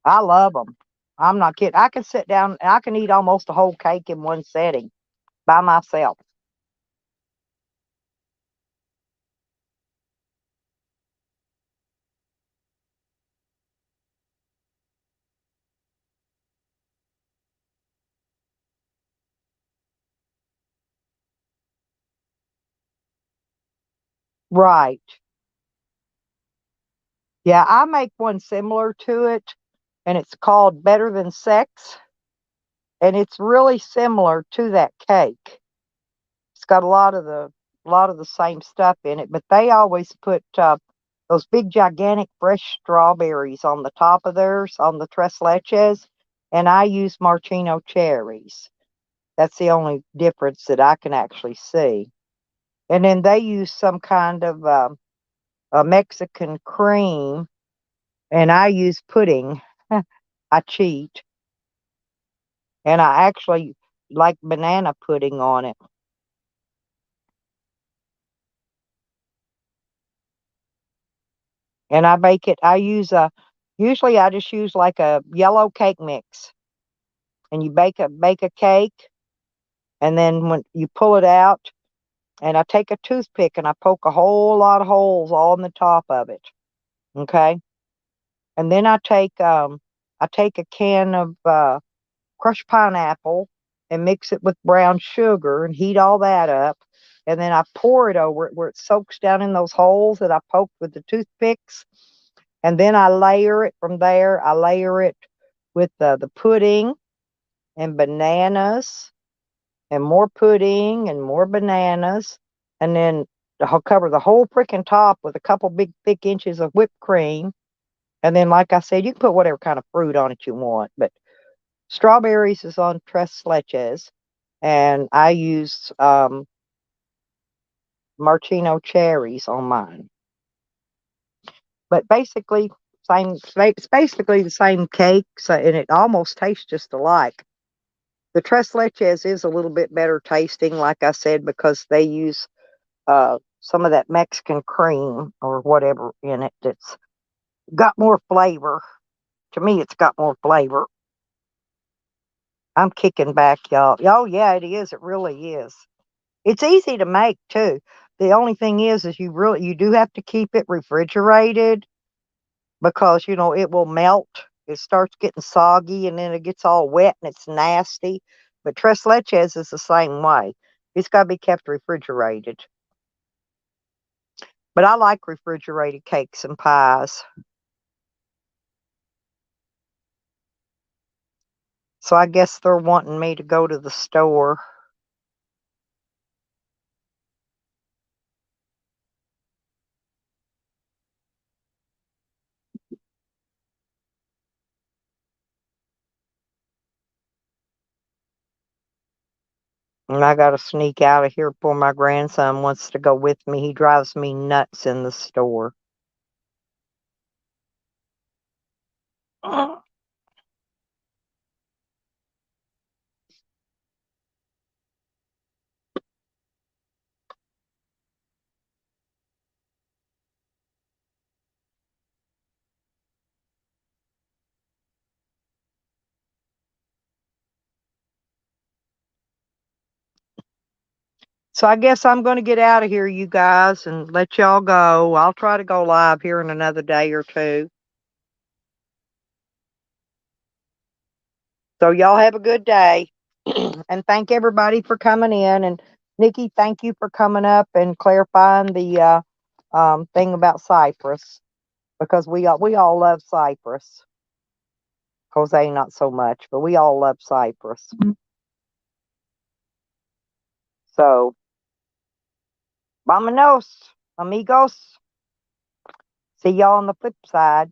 I love them. I'm not kidding. I can sit down and I can eat almost a whole cake in one setting by myself. Right. Yeah, I make one similar to it, and it's called Better Than Sex, and it's really similar to that cake. It's got a lot of the same stuff in it, but they always put those big gigantic fresh strawberries on the top of theirs on the tres leches, and I use Martino cherries. That's the only difference that I can actually see. And then they use some kind of a Mexican cream, and I use pudding. I cheat, and I actually like banana pudding on it. And I bake it. Usually I just use like a yellow cake mix, and you bake a cake, and then when you pull it out, and I take a toothpick and I poke a whole lot of holes all in the top of it. Okay, and then I take a can of crushed pineapple and mix it with brown sugar and heat all that up. And then I pour it over it where it soaks down in those holes that I poked with the toothpicks. And then I layer it from there. I layer it with the pudding and bananas and more pudding and more bananas. And then I'll cover the whole freaking top with a couple big thick inches of whipped cream. And then, like I said, you can put whatever kind of fruit on it you want, but strawberries is on tres leches, and I use Martino cherries on mine. But basically, it's basically the same cake, so, and it almost tastes just alike. The tres leches is a little bit better tasting, like I said, because they use some of that Mexican cream or whatever in it that's got more flavor. To me, it's got more flavor. I'm kicking back, y'all. Oh, yeah, it is. It really is. It's easy to make too. The only thing is you do have to keep it refrigerated because it will melt. It starts getting soggy and then it gets all wet and it's nasty. But tres leches is the same way. It's got to be kept refrigerated. But I like refrigerated cakes and pies. So I guess they're wanting me to go to the store. And I got to sneak out of here before my grandson wants to go with me. He drives me nuts in the store. So I guess I'm going to get out of here, you guys, and let y'all go. I'll try to go live here in another day or two. So y'all have a good day. And thank everybody for coming in. And Nikki, thank you for coming up and clarifying the thing about Cypress, because we all love Cypress. Jose, not so much, but we all love Cypress. So, vámonos, amigos. See y'all on the flip side.